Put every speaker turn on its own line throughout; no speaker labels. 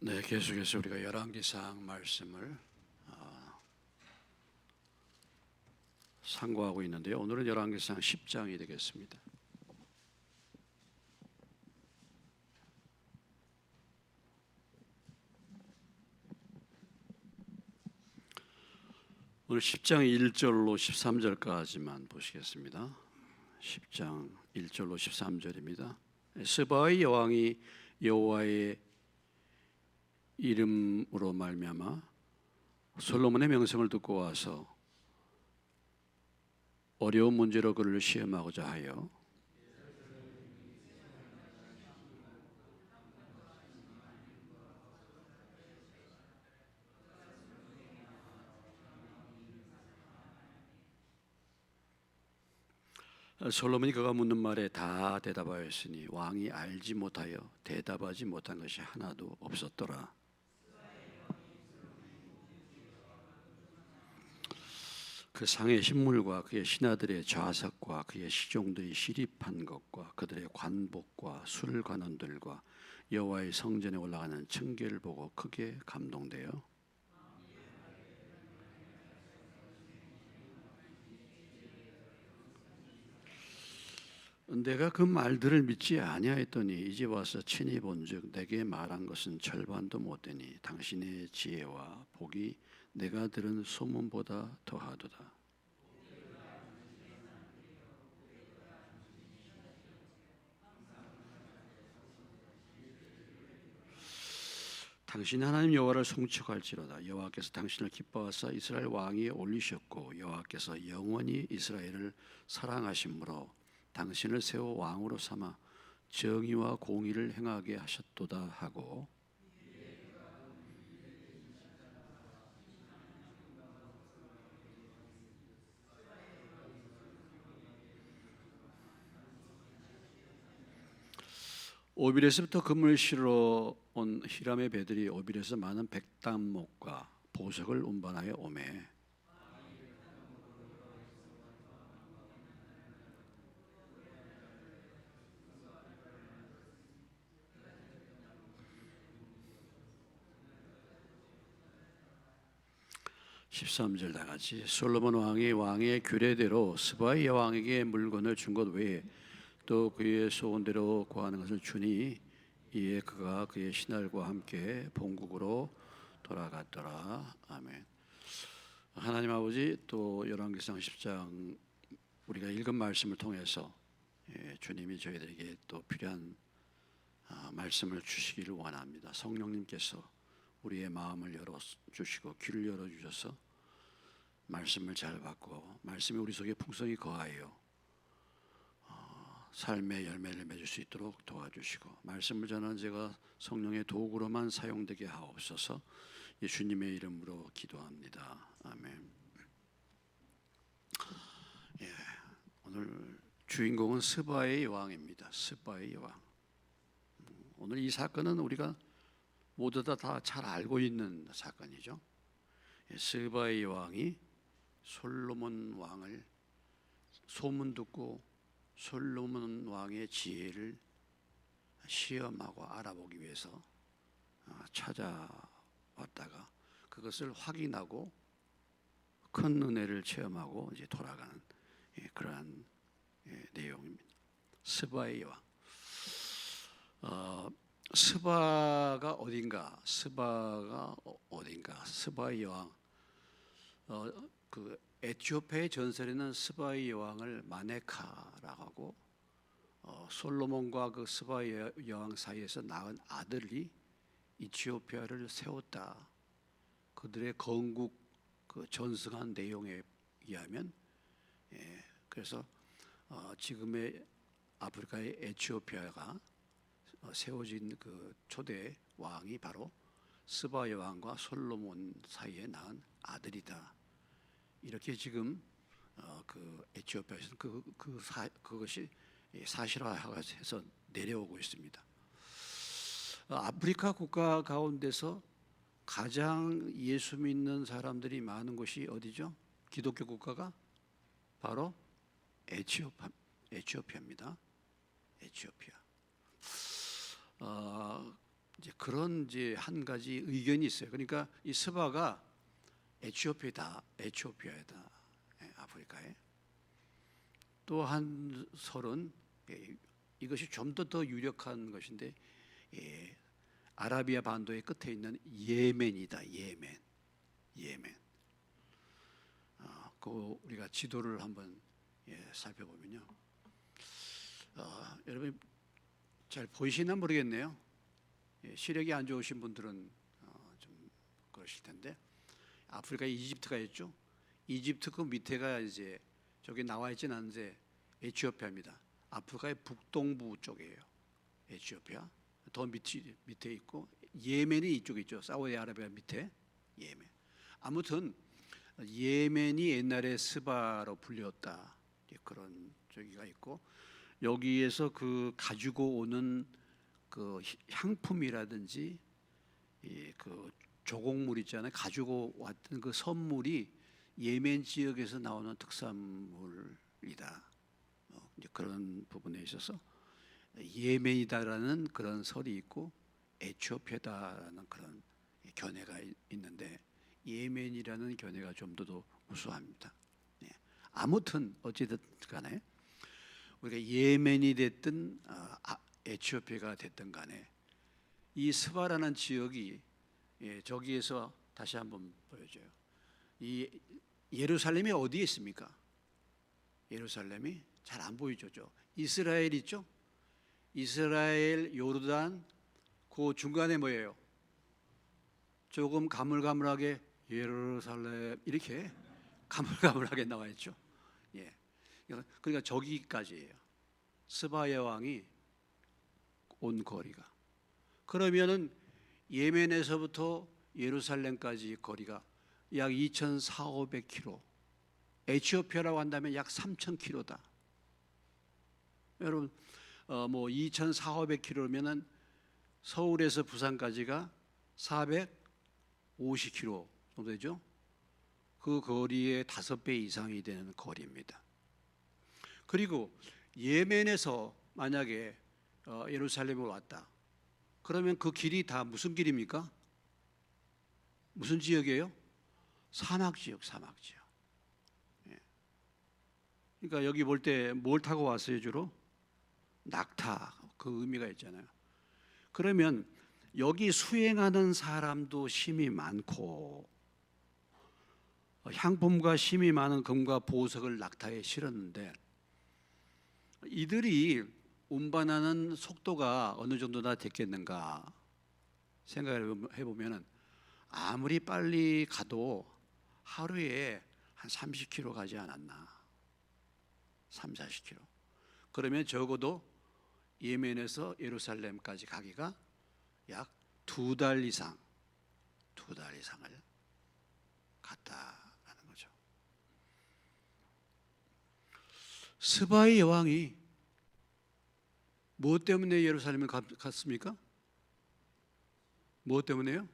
네, 계속해서 우리가 열왕기상 말씀을 상고하고 있는데요. 오늘은 열왕기상 10장이 되겠습니다. 오늘 10장 1절로 13절까지만 보시겠습니다. 10장 1절로 13절입니다. 스바의 여왕이 여호와의 이름으로 말미암아 솔로몬의 명성을 듣고 와서 어려운 문제로 그를 시험하고자 하여 솔로몬이 그가 묻는 말에 다 대답하였으니 왕이 알지 못하여 대답하지 못한 것이 하나도 없었더라. 그 상의 신물과 그의 신하들의 좌석과 그의 시종들이 시립한 것과 그들의 관복과 술관원들과 여호와의 성전에 올라가는 층계를 보고 크게 감동되어 내가 그 말들을 믿지 아니하였더니 이제 와서 친히 본즉 내게 말한 것은 절반도 못되니 당신의 지혜와 복이 내가 들은 소문보다 더하도다. 당신 하나님 여호와를 송축할지로다. 여호와께서 당신을 기뻐하사 이스라엘 왕이 올리셨고 여호와께서 영원히 이스라엘을 사랑하심으로 당신을 세워 왕으로 삼아 정의와 공의를 행하게 하셨도다 하고 오빌에서부터 금을 실어 온 히람의 배들이 오빌에서 많은 백단목과 보석을 운반하여 오매 13절 다같이 솔로몬 왕이 왕의 규례대로 스바의 여왕에게 물건을 준 것 외에 또 그의 소원대로 구하는 것을 주니 이에 그가 그의 신하들과 함께 본국으로 돌아갔더라. 아멘. 하나님 아버지, 또 열왕기상 10장 우리가 읽은 말씀을 통해서 주님이 저희들에게 또 필요한 말씀을 주시기를 원합니다. 성령님께서 우리의 마음을 열어주시고 귀를 열어주셔서 말씀을 잘 받고 말씀이 우리 속에 풍성히 거하여 삶의 열매를 맺을 수 있도록 도와주시고 말씀을 전하는 제가 성령의 도구로만 사용되게 하옵소서. 예수님의 이름으로 기도합니다. 아멘. 오늘 주인공은 스바의 여왕입니다. 스바의 여왕. 오늘 이 사건은 우리가 모두 다 잘 알고 있는 사건이죠. 스바의 여왕이 솔로몬 왕을 소문 듣고 솔로몬 왕의 지혜를 시험하고 알아보기 위해서 찾아왔다가 그것을 확인하고 큰 은혜를 체험하고 이제 돌아가는 그러한 내용입니다. 스바의 여왕. 스바가 어딘가? 스바의 여왕. 그 에티오피아의 전설에는 스바의 여왕을 마네카라고 하고 솔로몬과 그 스바의 여왕 사이에서 낳은 아들이 이티오피아를 세웠다. 그들의 건국 그 전승한 내용에 의하면 그래서 지금의 아프리카의 에티오피아가 세워진 그 초대 왕이 바로 스바 여왕과 솔로몬 사이에 낳은 아들이다. 이렇게 지금 그 에티오피아에서는 그것이 사실화해서 내려오고 있습니다. 아프리카 국가 가운데서 가장 예수 믿는 사람들이 많은 곳이 어디죠? 기독교 국가가 바로 에티오피아입니다. 에티오피아. 이제 그런 이제 한 가지 의견이 있어요. 그러니까 이 스바가 에티오피아다, 아프리카에. 또 한 설은 이것이 좀 더 유력한 것인데, 아라비아 반도의 끝에 있는 예멘이다. 예멘. 그 우리가 지도를 한번 살펴보면요. 여러분 잘 보이시나 모르겠네요. 시력이 안 좋으신 분들은 좀 그러실 텐데, 아프리카 이집트가 있죠. 이집트 그 밑에가 이제 저기 나와 있지는 않은데 에티오피아입니다. 아프리카의 북동부 쪽이에요. 에티오피아 더 밑에 있고, 예멘이 이쪽에 있죠. 사우디아라비아 밑에 예멘. 아무튼 예멘이 옛날에 스바로 불렸다, 그런 저기가 있고, 여기에서 그 가지고 오는 그 향품이라든지 그 조곡물 있잖아요. 가지고 왔던 그 선물이 예멘 지역에서 나오는 특산물이다. 이제 그런 부분에 있어서 예멘이다라는 그런 설이 있고, 에티오피아다라는 그런 견해가 있는데, 예멘이라는 견해가 좀 더 우수합니다. 아무튼 어찌됐든 간에 우리가 예멘이 됐든 에티오피아가 됐든 간에 이 스바라는 지역이, 저기에서 다시 한번 보여줘요. 이 예루살렘이 어디에 있습니까? 예루살렘이 잘 안 보이죠. 이스라엘 있죠? 이스라엘, 요르단, 그 중간에 뭐예요? 조금 가물가물하게 예루살렘 이렇게 가물가물하게 나와 있죠. 그러니까 저기까지예요. 스바의 왕이 온 거리가. 그러면은 예멘에서부터 예루살렘까지 거리가 약 2,400~500km, 에티오피아라고 한다면 약 3,000km다. 여러분, 뭐 2,400~500km면은 서울에서 부산까지가 450km 정도 되죠. 그 거리의 5배 이상이 되는 거리입니다. 그리고 예멘에서 만약에 예루살렘에 왔다, 그러면 그 길이 다 무슨 길입니까? 무슨 지역이에요? 사막 지역. 그러니까 여기 볼 때 뭘 타고 왔어요? 주로 낙타, 그 의미가 있잖아요. 그러면 여기 수행하는 사람도 힘이 많고, 향품과 힘이 많은 금과 보석을 낙타에 실었는데, 이들이 운반하는 속도가 어느 정도나 됐겠는가 생각을 해보면, 아무리 빨리 가도 하루에 한 30km 가지 않았나, 30~40km. 그러면 적어도 예멘에서 예루살렘까지 가기가 약 2달 이상을 갔다라는 거죠. 스바의 여왕이 무엇 때문에 예루살렘을 갔습니까? 무엇 때문에요?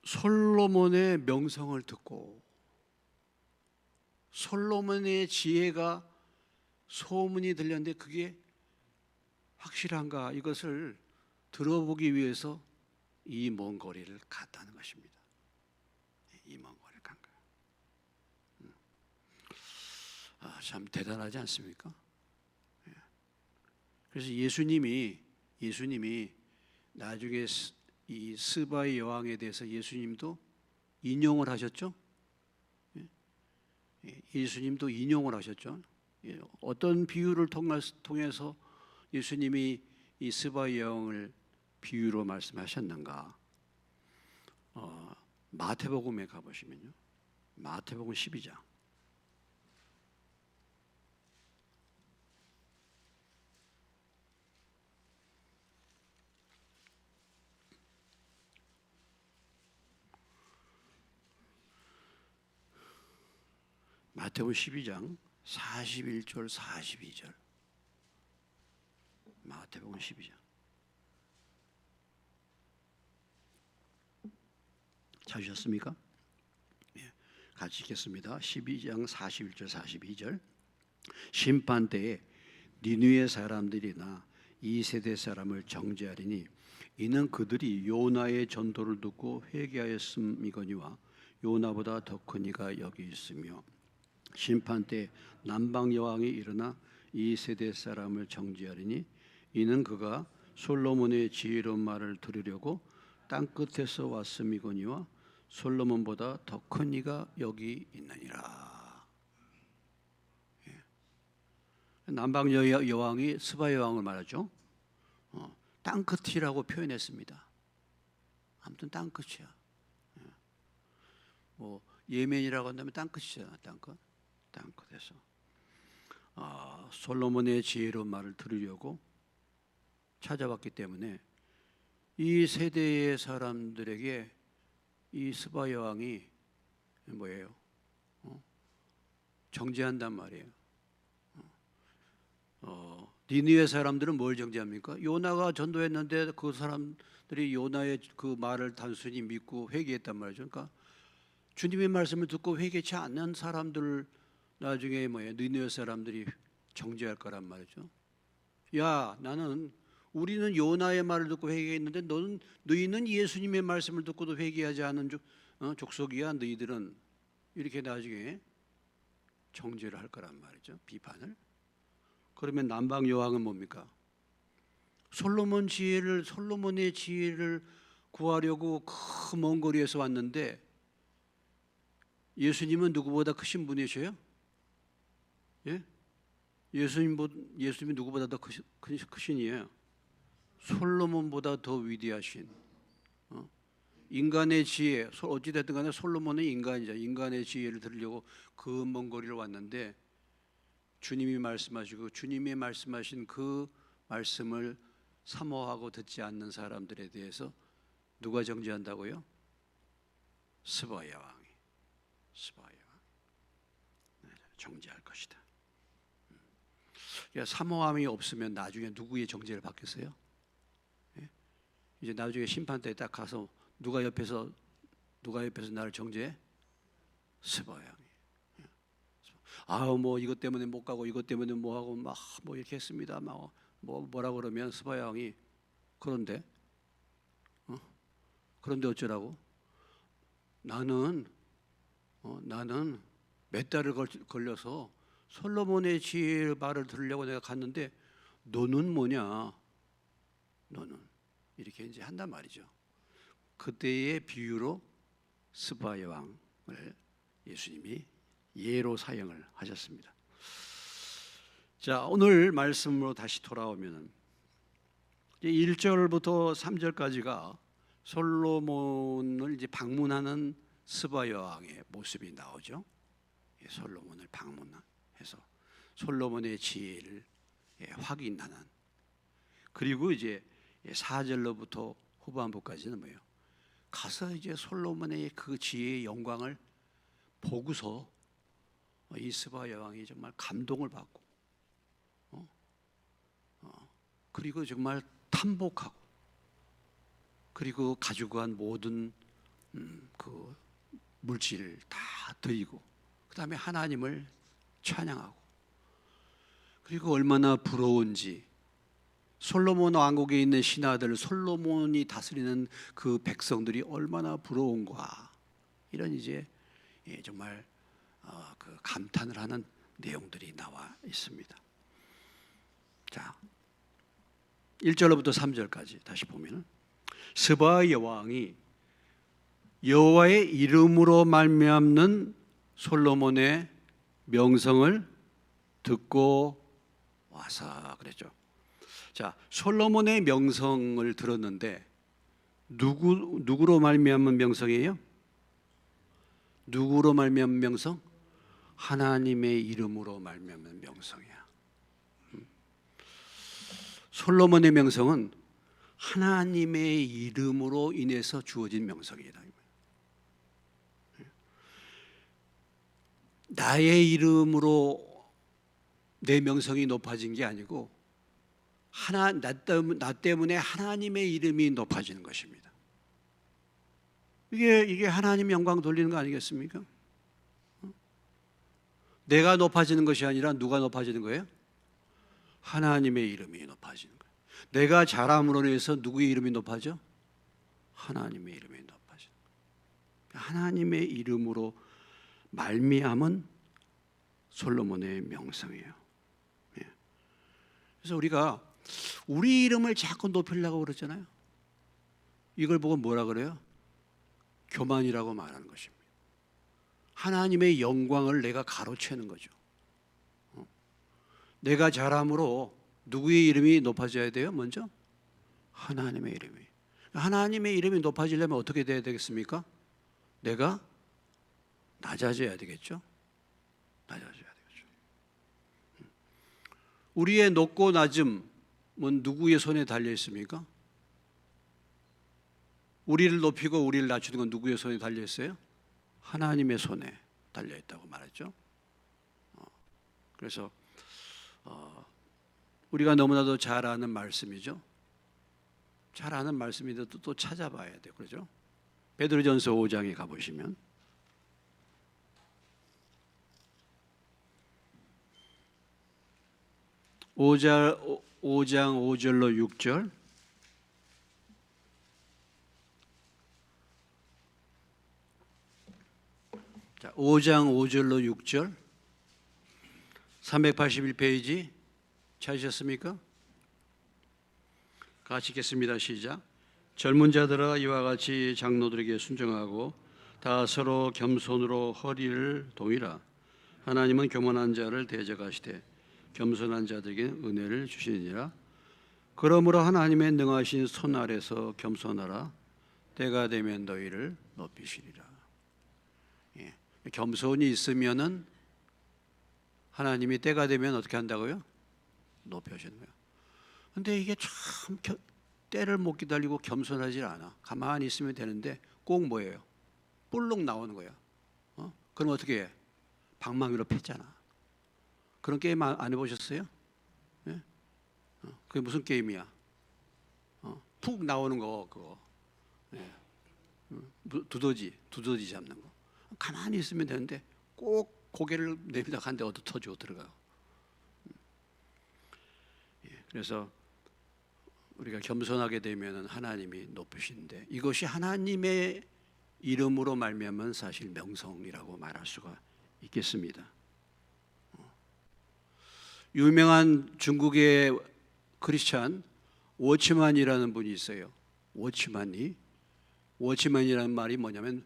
솔로몬의 명성을 듣고, 솔로몬의 지혜가 소문이 들렸는데 그게 확실한가, 이것을 들어보기 위해서 이 먼 거리를 갔다는 것입니다. 이 먼 거리를 간 거예요. 참 대단하지 않습니까? 그래서 예수님이 나중에 이 스바의 여왕에 대해서 예수님도 인용을 하셨죠. 예수님도 인용을 하셨죠. 어떤 비유를 통해서 예수님이 이 스바의 여왕을 비유로 말씀하셨는가? 마태복음에 가보시면요, 마태복음 12장. 마태복음 12장 41절 42절. 마태복음 12장. 찾으셨습니까? 같이 읽겠습니다. 12장 41절 42절. 심판 때에 니느웨 사람들이나 이 세대 사람을 정죄하리니 이는 그들이 요나의 전도를 듣고 회개하였음이거니와 요나보다 더 큰 이가 여기 있으며 심판 때 남방 여왕이 일어나 이 세대 사람을 정죄하리니 이는 그가 솔로몬의 지혜로운 말을 들으려고 땅 끝에서 왔음이거니와 솔로몬보다 더 큰 이가 여기 있느니라. 남방 여왕이 스바 여왕을 말하죠. 땅 끝이라고 표현했습니다. 아무튼 땅 끝이야. 뭐 예멘이라고 한다면 땅 끝이잖아. 땅 끝. 땅 끝에서 솔로몬의 지혜로운 말을 들으려고 찾아왔기 때문에 이 세대의 사람들에게 이 스바 여왕이 뭐예요? 정죄한단 말이에요. 니느웨 사람들은 뭘 정죄합니까? 요나가 전도했는데 그 사람들이 요나의 그 말을 단순히 믿고 회개했단 말이죠. 그러니까 주님의 말씀을 듣고 회개치 않는 사람들 나중에 뭐예요? 니느웨 사람들이 정죄할 거란 말이죠. 야, 우리는 요나의 말을 듣고 회개했는데 너희는 예수님의 말씀을 듣고도 회개하지 않은 족속이야. 너희들은 이렇게 나중에 정죄를 할 거란 말이죠. 비판을. 그러면 남방 여왕은 뭡니까? 솔로몬의 지혜를 구하려고 그 먼 거리에서 왔는데 예수님은 누구보다 크신 분이셔요? 예? 예수님이 누구보다 더 크신 이에요. 솔로몬보다 더 위대하신 인간의 지혜, 어찌됐든 간에 솔로몬은 인간이죠. 인간의 지혜를 들으려고 그 먼 거리를 왔는데 주님이 말씀하시고 주님이 말씀하신 그 말씀을 사모하고 듣지 않는 사람들에 대해서 누가 정죄한다고요? 스바 여왕이 정죄할 것이다. 사모함이 없으면 나중에 누구의 정죄를 받겠어요? 이제 나중에 심판 때 딱 가서 누가 옆에서 나를 정죄해? 스바 여왕이. 뭐 이것 때문에 못 가고 이것 때문에 뭐 하고 막 뭐 이렇게 했습니다. 막 뭐라 그러면 스바 여왕이 그런데 어쩌라고? 나는 몇 달을 걸려서 솔로몬의 지혜의 말을 들으려고 내가 갔는데 너는 뭐냐? 너는 이렇게 이제 한단 말이죠. 그때의 비유로 스바 여왕을 예수님이 예로 사용을 하셨습니다. 자, 오늘 말씀으로 다시 돌아오면 1절부터 3절까지가 솔로몬을 이제 방문하는 스바 여왕의 모습이 나오죠. 솔로몬을 방문해서 솔로몬의 지혜를 확인하는. 그리고 이제 4절로부터 후반부까지는 뭐예요? 가서 이제 솔로몬의 그 지혜의 영광을 보고서 이 스바 여왕이 정말 감동을 받고 그리고 정말 탐복하고 그리고 가지고 간 모든 그 물질을 다 드리고 그 다음에 하나님을 찬양하고 그리고 얼마나 부러운지 솔로몬 왕국에 있는 신하들 솔로몬이 다스리는 그 백성들이 얼마나 부러운가 이런 이제 정말 그 감탄을 하는 내용들이 나와 있습니다. 자, 1절로부터 3절까지 다시 보면 스바 여왕이 여호와의 이름으로 말미암는 솔로몬의 명성을 듣고 와서 그랬죠. 자, 솔로몬의 명성을 들었는데 누구로 말미암은 명성이에요? 누구로 말미암은 명성? 하나님의 이름으로 말미암은 명성이야. 솔로몬의 명성은 하나님의 이름으로 인해서 주어진 명성이다. 나의 이름으로 내 명성이 높아진 게 아니고 나 때문에 하나님의 이름이 높아지는 것입니다. 이게 하나님 영광 돌리는 거 아니겠습니까? 내가 높아지는 것이 아니라 누가 높아지는 거예요? 하나님의 이름이 높아지는 거예요. 내가 잘함으로 인해서 누구의 이름이 높아져? 하나님의 이름이 높아져. 하나님의 이름으로 말미암은 솔로몬의 명성이에요. 예. 그래서 우리가 우리 이름을 자꾸 높이려고 그러잖아요. 이걸 보고 뭐라 그래요? 교만이라고 말하는 것입니다. 하나님의 영광을 내가 가로채는 거죠. 내가 잘함으로 누구의 이름이 높아져야 돼요? 먼저 하나님의 이름이. 하나님의 이름이 높아지려면 어떻게 돼야 되겠습니까? 내가 낮아져야 되겠죠. 낮아져야 되겠죠. 우리의 높고 낮음은 누구의 손에 달려 있습니까? 우리를 높이고 우리를 낮추는 건 누구의 손에 달려 있어요? 하나님의 손에 달려 있다고 말했죠. 그래서 우리가 너무나도 잘 아는 말씀이죠. 잘 아는 말씀인데 또 찾아봐야 돼요. 그렇죠? 베드로전서 5장에 가보시면 5장 5절로 6절. 자, 5장 5절로 6절. 381페이지 찾으셨습니까? 같이 읽겠습니다. 시작. 젊은 자들아 이와 같이 장로들에게 순종하고 다 서로 겸손으로 허리를 동이라. 하나님은 교만한 자를 대적하시되 겸손한 자들에게 은혜를 주시느니라. 그러므로 하나님의 능하신 손 아래서 겸손하라. 때가 되면 너희를 높이시리라. 예. 겸손이 있으면은 하나님이 때가 되면 어떻게 한다고요? 높여주는 거예요. 근데 이게 참 때를 못 기다리고 겸손하지 않아. 가만히 있으면 되는데 꼭 뭐예요? 볼록 나오는 거야. 그럼 어떻게 해? 방망이로 팼잖아. 그런 게임 안 해보셨어요? 네? 그게 무슨 게임이야? 푹 나오는 거 그거. 네. 두더지 잡는 거. 가만히 있으면 되는데 꼭 고개를 내밀어 간데 어디 터지고 들어가요. 그래서 우리가 겸손하게 되면 하나님이 높으신데 이것이 하나님의 이름으로 말미암은 사실 명성이라고 말할 수가 있겠습니다. 유명한 중국의 크리스찬 워치만이라는 분이 있어요. 워치만이라는 말이 뭐냐면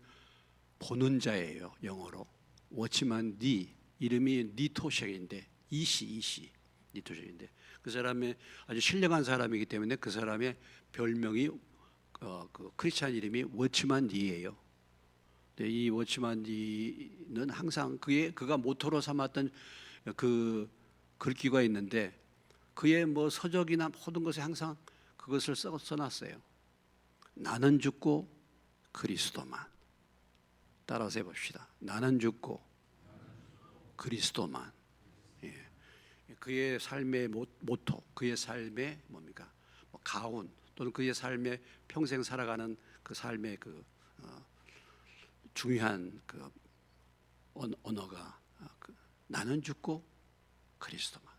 보는 자예요. 영어로 워치만 니, 이름이 니토색인데 이시 니토색인데 그 사람의 아주 신령한 사람이기 때문에 그 사람의 별명이 그 크리스찬 이름이 워치만 니예요. 이 워치만 니는 항상 그가 모토로 삼았던 그 글귀가 있는데 그의 뭐 서적이나 모든 것에 항상 그것을 써놨어요. 나는 죽고 그리스도만. 따라서 해봅시다. 나는 죽고 그리스도만. 그의 삶의 모토, 그의 삶의 뭡니까? 가훈 또는 그의 삶의 평생 살아가는 그 삶의 그 중요한 그 언어가 나는 죽고 그리스도만.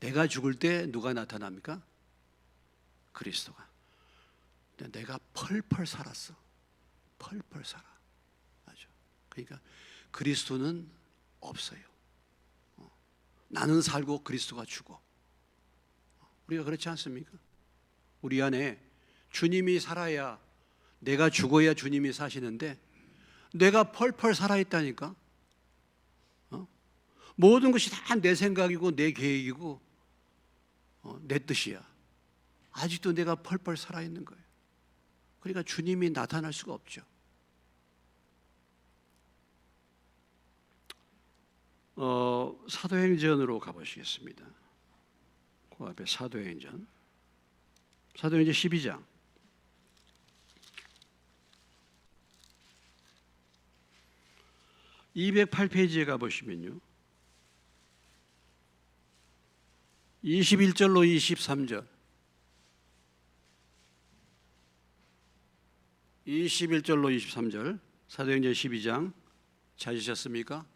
내가 죽을 때 누가 나타납니까? 그리스도가. 내가 펄펄 살았어. 펄펄 살아. 맞아. 그러니까 그리스도는 없어요. 나는 살고 그리스도가 죽어. 우리가 그렇지 않습니까? 우리 안에 주님이 살아야, 내가 죽어야 주님이 사시는데 내가 펄펄 살아있다니까. 모든 것이 다 내 생각이고 내 계획이고 내 뜻이야. 아직도 내가 펄펄 살아있는 거예요. 그러니까 주님이 나타날 수가 없죠. 사도행전으로 가보시겠습니다. 그 앞에 사도행전 12장 208페이지에 가보시면요 21절로 23절 21절로 23절 사도행전 12장 찾으셨습니까?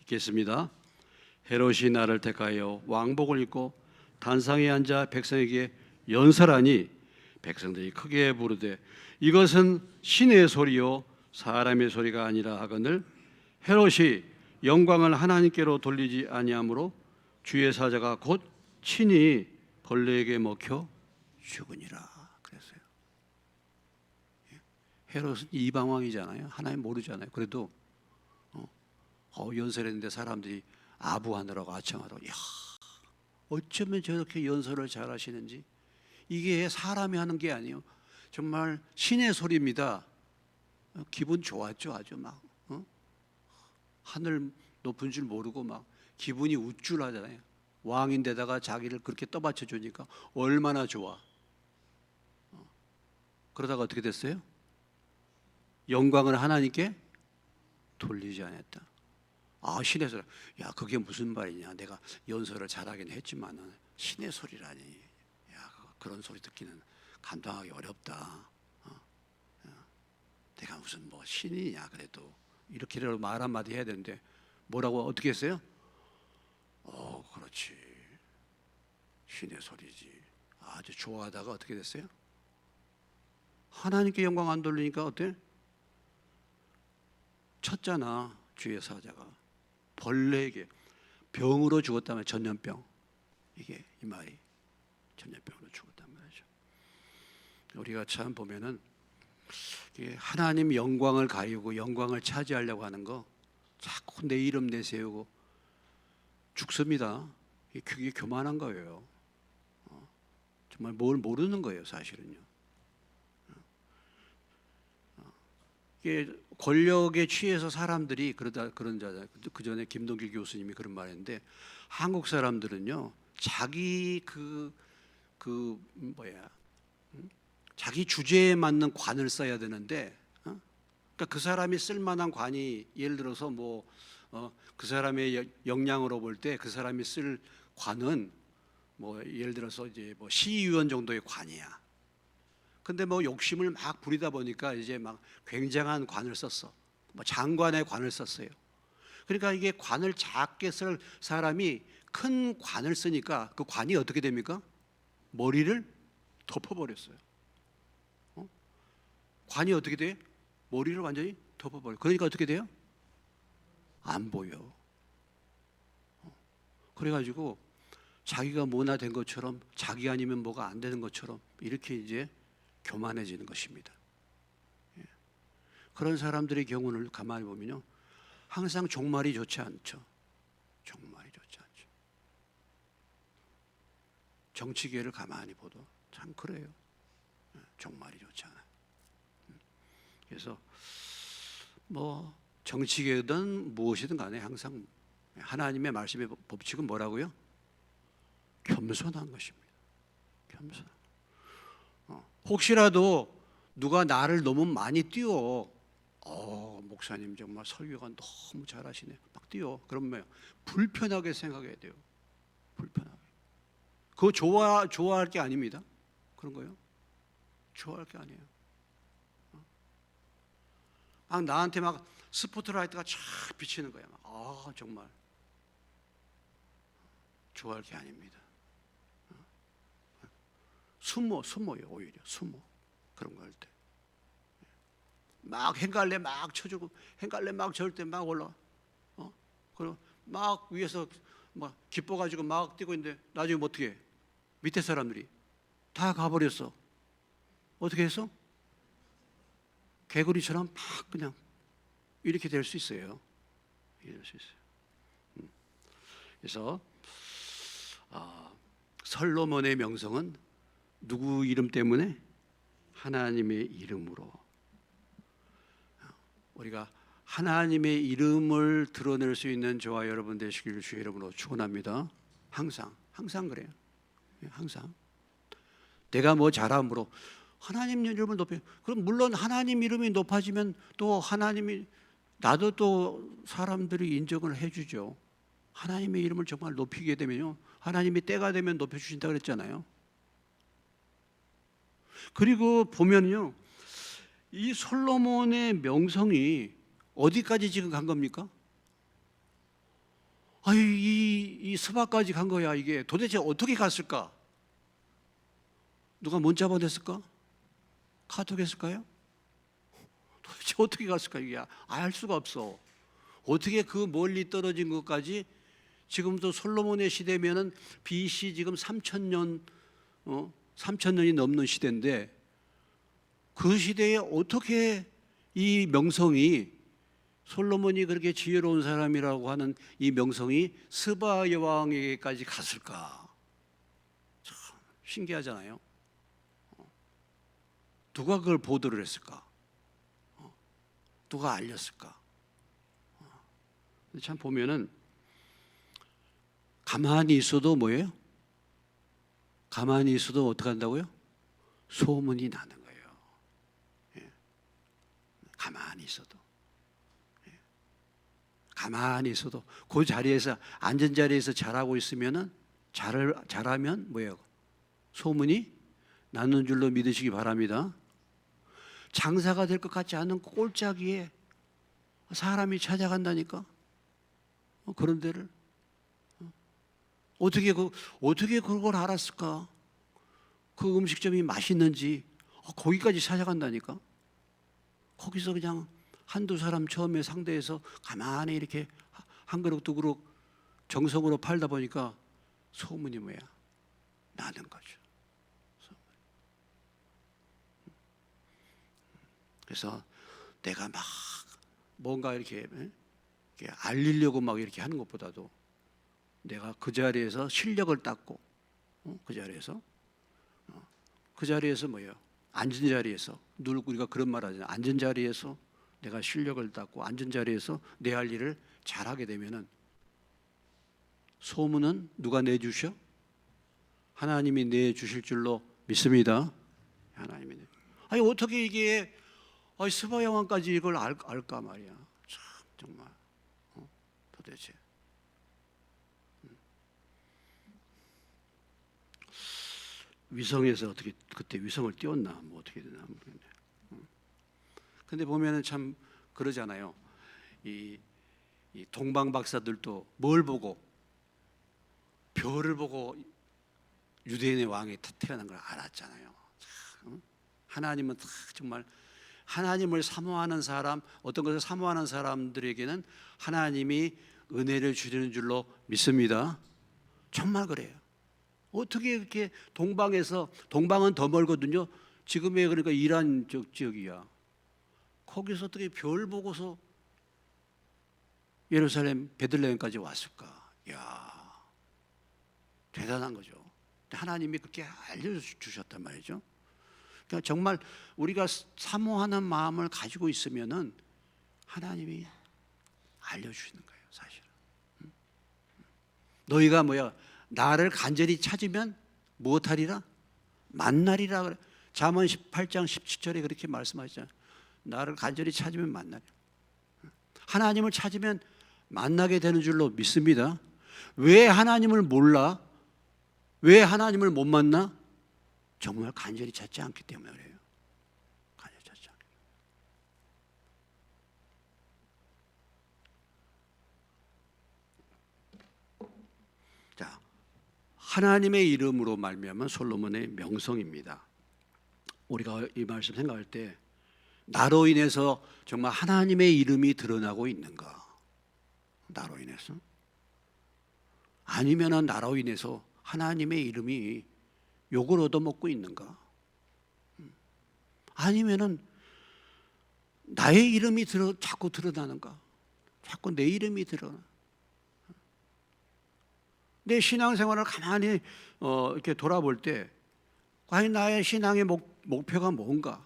읽겠습니다. 헤롯이 나를 택하여 왕복을 입고 단상에 앉아 백성에게 연설하니 백성들이 크게 부르되 이것은 신의 소리요 사람의 소리가 아니라 하거늘 헤롯이 영광을 하나님께로 돌리지 아니하므로 주의 사자가 곧 친히 벌레에게 먹혀 죽으니라 그랬어요. 헤롯은 이방 왕이잖아요. 하나님 모르잖아요. 그래도 연설했는데 사람들이 아부하느라고 아청하라고. 야, 어쩌면 저렇게 연설을 잘하시는지. 이게 사람이 하는 게 아니에요. 정말 신의 소리입니다. 기분 좋았죠. 아주 막 하늘 높은 줄 모르고 막 기분이 우쭐하잖아요. 왕인데다가 자기를 그렇게 떠받쳐 주니까 얼마나 좋아. 그러다가 어떻게 됐어요? 영광을 하나님께 돌리지 않았다. 신의 소리. 야, 그게 무슨 말이냐. 내가 연설을 잘하긴 했지만은 신의 소리라니. 야, 그런 소리 듣기는 감당하기 어렵다. 내가 무슨 뭐 신이냐 그래도 이렇게라도 말 한마디 해야 되는데 뭐라고 어떻게 했어요? 그렇지. 신의 소리지. 아주 좋아하다가 어떻게 됐어요? 하나님께 영광 안 돌리니까 어때? 쳤잖아. 주의 사자가 벌레에게 병으로 죽었다면 전염병. 이게 이 말이 전염병으로 죽었단 말이죠. 우리가 참 보면은 하나님 영광을 가리고 영광을 차지하려고 하는 거 자꾸 내 이름 내세우고 죽습니다. 그게 교만한 거예요. 정말 뭘 모르는 거예요, 사실은요. 이게 권력에 취해서 사람들이 그런 자잖아요. 그 전에 김동길 교수님이 그런 말했는데 한국 사람들은요 자기 자기 주제에 맞는 관을 써야 되는데, 그러니까 그 사람이 쓸만한 관이 예를 들어서 그 사람의 역량으로 볼 때 그 사람이 쓸 관은 예를 들어서 이제 시의원 정도의 관이야. 근데 욕심을 막 부리다 보니까 이제 막 굉장한 관을 썼어. 장관의 관을 썼어요. 그러니까 이게 관을 작게 쓸 사람이 큰 관을 쓰니까 그 관이 어떻게 됩니까? 머리를 덮어버렸어요. 관이 어떻게 돼? 머리를 완전히 덮어버려. 그러니까 어떻게 돼요? 안 보여. 그래가지고 자기가 뭐나 된 것처럼 자기 아니면 뭐가 안 되는 것처럼 이렇게 이제 교만해지는 것입니다. 그런 사람들의 경우를 가만히 보면요, 항상 종말이 좋지 않죠. 종말이 좋지 않죠. 정치계를 가만히 봐도 참 그래요. 종말이 좋지 않아요. 그래서 정치계든 무엇이든 간에 항상 하나님의 말씀의 법칙은 뭐라고요? 겸손한 것입니다. 겸손. 혹시라도 누가 나를 너무 많이 띄워, 목사님 정말 설교가 너무 잘하시네, 막 띄워. 그러면 불편하게 생각해야 돼요. 불편하게. 그거 좋아할 게 아닙니다. 그런 거요? 좋아할 게 아니에요. 나한테 막 스포트라이트가 쫙 비치는 거야. 정말 좋아할 게 아닙니다. 숨어요. 오히려 숨어. 그런 거 할 때 막 행갈래 막 쳐주고 행갈래 막 저을 때 막 올라가. 그리고 막 위에서 막 기뻐가지고 막 뛰고 있는데 나중에 어떻게 해? 밑에 사람들이 다 가버렸어. 어떻게 해서? 개구리처럼 막 그냥 이렇게 될 수 있어요. 이럴 수 있어요. 그래서 솔로몬의 명성은 누구 이름 때문에? 하나님의 이름으로. 우리가 하나님의 이름을 드러낼 수 있는 저와 여러분 되시기를 주의 이름으로 축원합니다. 항상 그래요. 항상 내가 잘함으로 하나님 이름을 높여. 그럼 물론 하나님 이름이 높아지면 또 하나님이 나도 또 사람들이 인정을 해주죠. 하나님의 이름을 정말 높이게 되면요, 하나님이 때가 되면 높여주신다 그랬잖아요. 그리고 보면요, 이 솔로몬의 명성이 어디까지 지금 간 겁니까? 아유, 이 스바까지 간 거야. 이게 도대체 어떻게 갔을까? 누가 문자 보냈을까? 카톡 했을까요? 도대체 어떻게 갔을까? 이게 알 수가 없어. 어떻게 그 멀리 떨어진 것까지, 지금도 솔로몬의 시대면은 BC 지금 3,000년, 3,000년이 넘는 시대인데, 그 시대에 어떻게 이 명성이, 솔로몬이 그렇게 지혜로운 사람이라고 하는 이 명성이 스바 여왕에게까지 갔을까? 참 신기하잖아요. 누가 그걸 보도를 했을까? 누가 알렸을까? 참 보면은 가만히 있어도 뭐예요? 가만히 있어도 어떻게 한다고요? 소문이 나는 거예요. 예. 가만히 있어도. 예. 가만히 있어도 그 자리에서, 앉은 자리에서 잘하고 있으면은, 잘하면 뭐예요? 소문이 나는 줄로 믿으시기 바랍니다. 장사가 될 것 같지 않은 꼴짜기에 사람이 찾아간다니까. 그런 데를 어떻게 그걸 알았을까? 그 음식점이 맛있는지 거기까지 찾아간다니까. 거기서 그냥 한두 사람 처음에 상대해서 가만히 이렇게 한 그릇 두 그릇 정성으로 팔다 보니까 소문이 뭐야? 나는 거죠. 그래서 내가 막 뭔가 이렇게 알리려고 막 이렇게 하는 것보다도, 내가 그 자리에서 실력을 닦고, 그 자리에서 뭐예요? 앉은 자리에서, 늘 우리가 그런 말 하잖아요. 앉은 자리에서 내가 실력을 닦고, 앉은 자리에서 내 할 일을 잘하게 되면은, 소문은 누가 내주셔? 하나님이 내주실 줄로 믿습니다. 하나님이. 아니 어떻게 이게 스바 여왕까지 이걸 알까 말이야. 참 정말 도대체. 위성에서 어떻게 그때 위성을 띄웠나 뭐 어떻게 되나 모르겠네. 근데 보면은 참 그러잖아요. 이 동방 박사들도 뭘 보고, 별을 보고 유대인의 왕이 태어난 걸 알았잖아요. 참, 하나님은 정말, 하나님을 사모하는 사람, 어떤 것을 사모하는 사람들에게는 하나님이 은혜를 주시는 줄로 믿습니다. 정말 그래요. 어떻게 이렇게 동방에서, 동방은 더 멀거든요. 지금의 그러니까 이란 지역이야. 거기서 어떻게 별 보고서 예루살렘 베들레헴까지 왔을까? 야, 대단한 거죠. 하나님이 그렇게 알려주셨단 말이죠. 그러니까 정말 우리가 사모하는 마음을 가지고 있으면은 하나님이 알려주시는 거예요, 사실은. 너희가 뭐야? 나를 간절히 찾으면 무엇하리라? 만나리라 그래. 잠언 18장 17절에 그렇게 말씀하시잖아요. 나를 간절히 찾으면 만나리라. 하나님을 찾으면 만나게 되는 줄로 믿습니다. 왜 하나님을 몰라? 왜 하나님을 못 만나? 정말 간절히 찾지 않기 때문에 그래요. 간절히 찾지 않기 때문에. 자, 하나님의 이름으로 말미암은 솔로몬의 명성입니다. 우리가 이 말씀 생각할 때, 나로 인해서 정말 하나님의 이름이 드러나고 있는가? 나로 인해서? 아니면은 나로 인해서 하나님의 이름이 욕을 얻어먹고 있는가? 아니면은 나의 이름이 자꾸 드러나는가? 자꾸 내 이름이 드러나. 내 신앙생활을 가만히 이렇게 돌아볼 때, 과연 나의 신앙의 목표가 뭔가?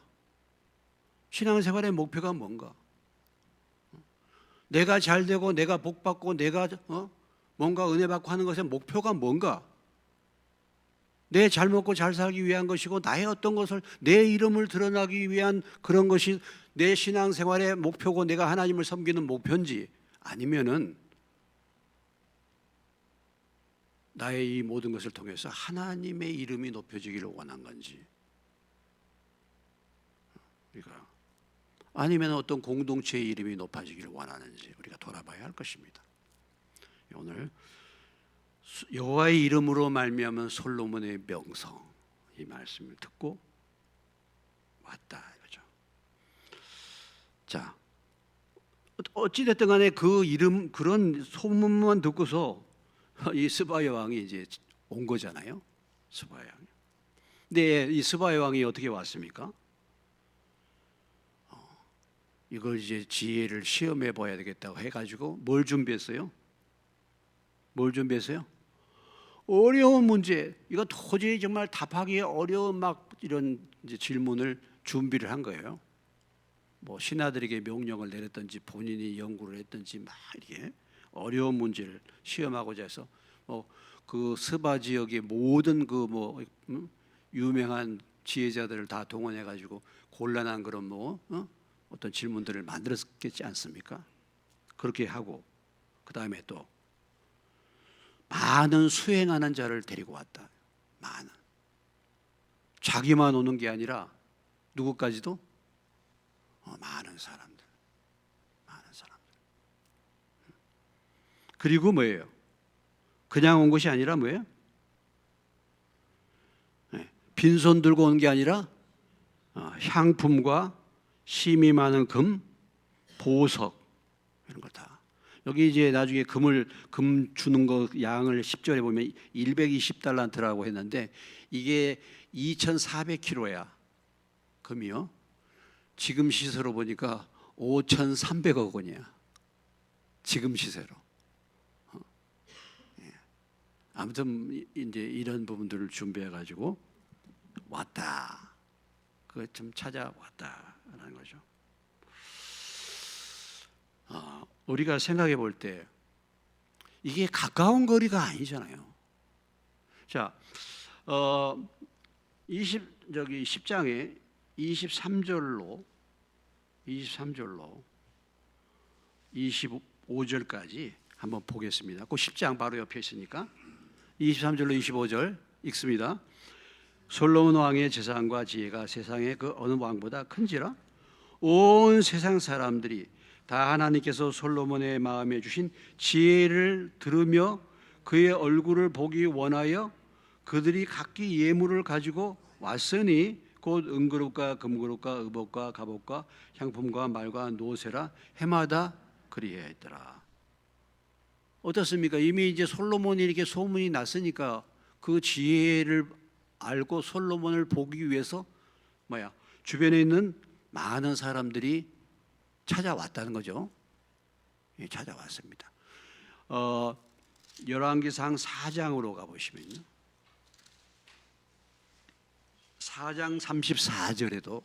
신앙생활의 목표가 뭔가? 내가 잘 되고 내가 복 받고 내가 뭔가 은혜 받고 하는 것의 목표가 뭔가? 내 잘 먹고 잘 살기 위한 것이고, 나의 어떤 것을, 내 이름을 드러나기 위한 그런 것이 내 신앙생활의 목표고, 내가 하나님을 섬기는 목표인지, 아니면은 나의 이 모든 것을 통해서 하나님의 이름이 높여지기를 원한 건지, 우리가, 아니면 어떤 공동체의 이름이 높아지기를 원하는지 우리가 돌아봐야 할 것입니다. 오늘 여호와의 이름으로 말미암은 솔로몬의 명성, 이 말씀을 듣고 왔다 이거죠. 자, 어찌 됐든 간에 그 이름, 그런 소문만 듣고서 이 스바야 왕이 이제 온 거잖아요. 스바야 왕이. 근데 이 스바야 왕이 어떻게 왔습니까? 이걸 이제 지혜를 시험해 봐야 되겠다고 해가지고 뭘 준비했어요? 뭘 준비했어요? 어려운 문제, 이거 도저히 정말 답하기 어려운 막 이런 이제 질문을 준비를 한 거예요. 뭐 신하들에게 명령을 내렸든지 본인이 연구를 했든지 막 이렇게 어려운 문제를 시험하고자 해서 뭐 그 스바 지역의 모든 그 뭐 유명한 지혜자들을 다 동원해 가지고 곤란한 그런 뭐 어떤 질문들을 만들었겠지 않습니까? 그렇게 하고 그 다음에 또 많은 수행하는 자를 데리고 왔다. 많은. 자기만 오는 게 아니라 누구까지도 많은 사람들. 많은 사람들. 그리고 뭐예요? 그냥 온 것이 아니라 뭐예요? 빈손 들고 온 게 아니라 향품과 심이 많은 금, 보석 이런 거 다. 여기 이제 나중에 금 주는 거 양을 10절에 보면 120달란트라고 했는데 이게 2,400kg야. 금이요. 지금 시세로 보니까 5,300억 원이야. 지금 시세로. 아무튼 이제 이런 부분들을 준비해 가지고 왔다. 그 좀 찾아왔다라는 거죠. 우리가 생각해 볼 때 이게 가까운 거리가 아니잖아요. 자, 10장에 23절로 25절까지 한번 보겠습니다. 그 10장 바로 옆에 있으니까 23절로 25절 읽습니다. 솔로몬 왕의 재산과 지혜가 세상의 그 어느 왕보다 큰지라 온 세상 사람들이 다 하나님께서 솔로몬의 마음에 주신 지혜를 들으며 그의 얼굴을 보기 원하여 그들이 각기 예물을 가지고 왔으니 곧 은그릇과 금그릇과 의복과 갑옷과 향품과 말과 노새라 해마다 그리하였더라. 어떻습니까? 이미 이제 솔로몬이 이렇게 소문이 났으니까 그 지혜를 알고 솔로몬을 보기 위해서 주변에 있는 많은 사람들이 찾아왔다는 거죠. 예, 찾아왔습니다. 열왕기상 4장으로 가보시면요. 4장 34절에도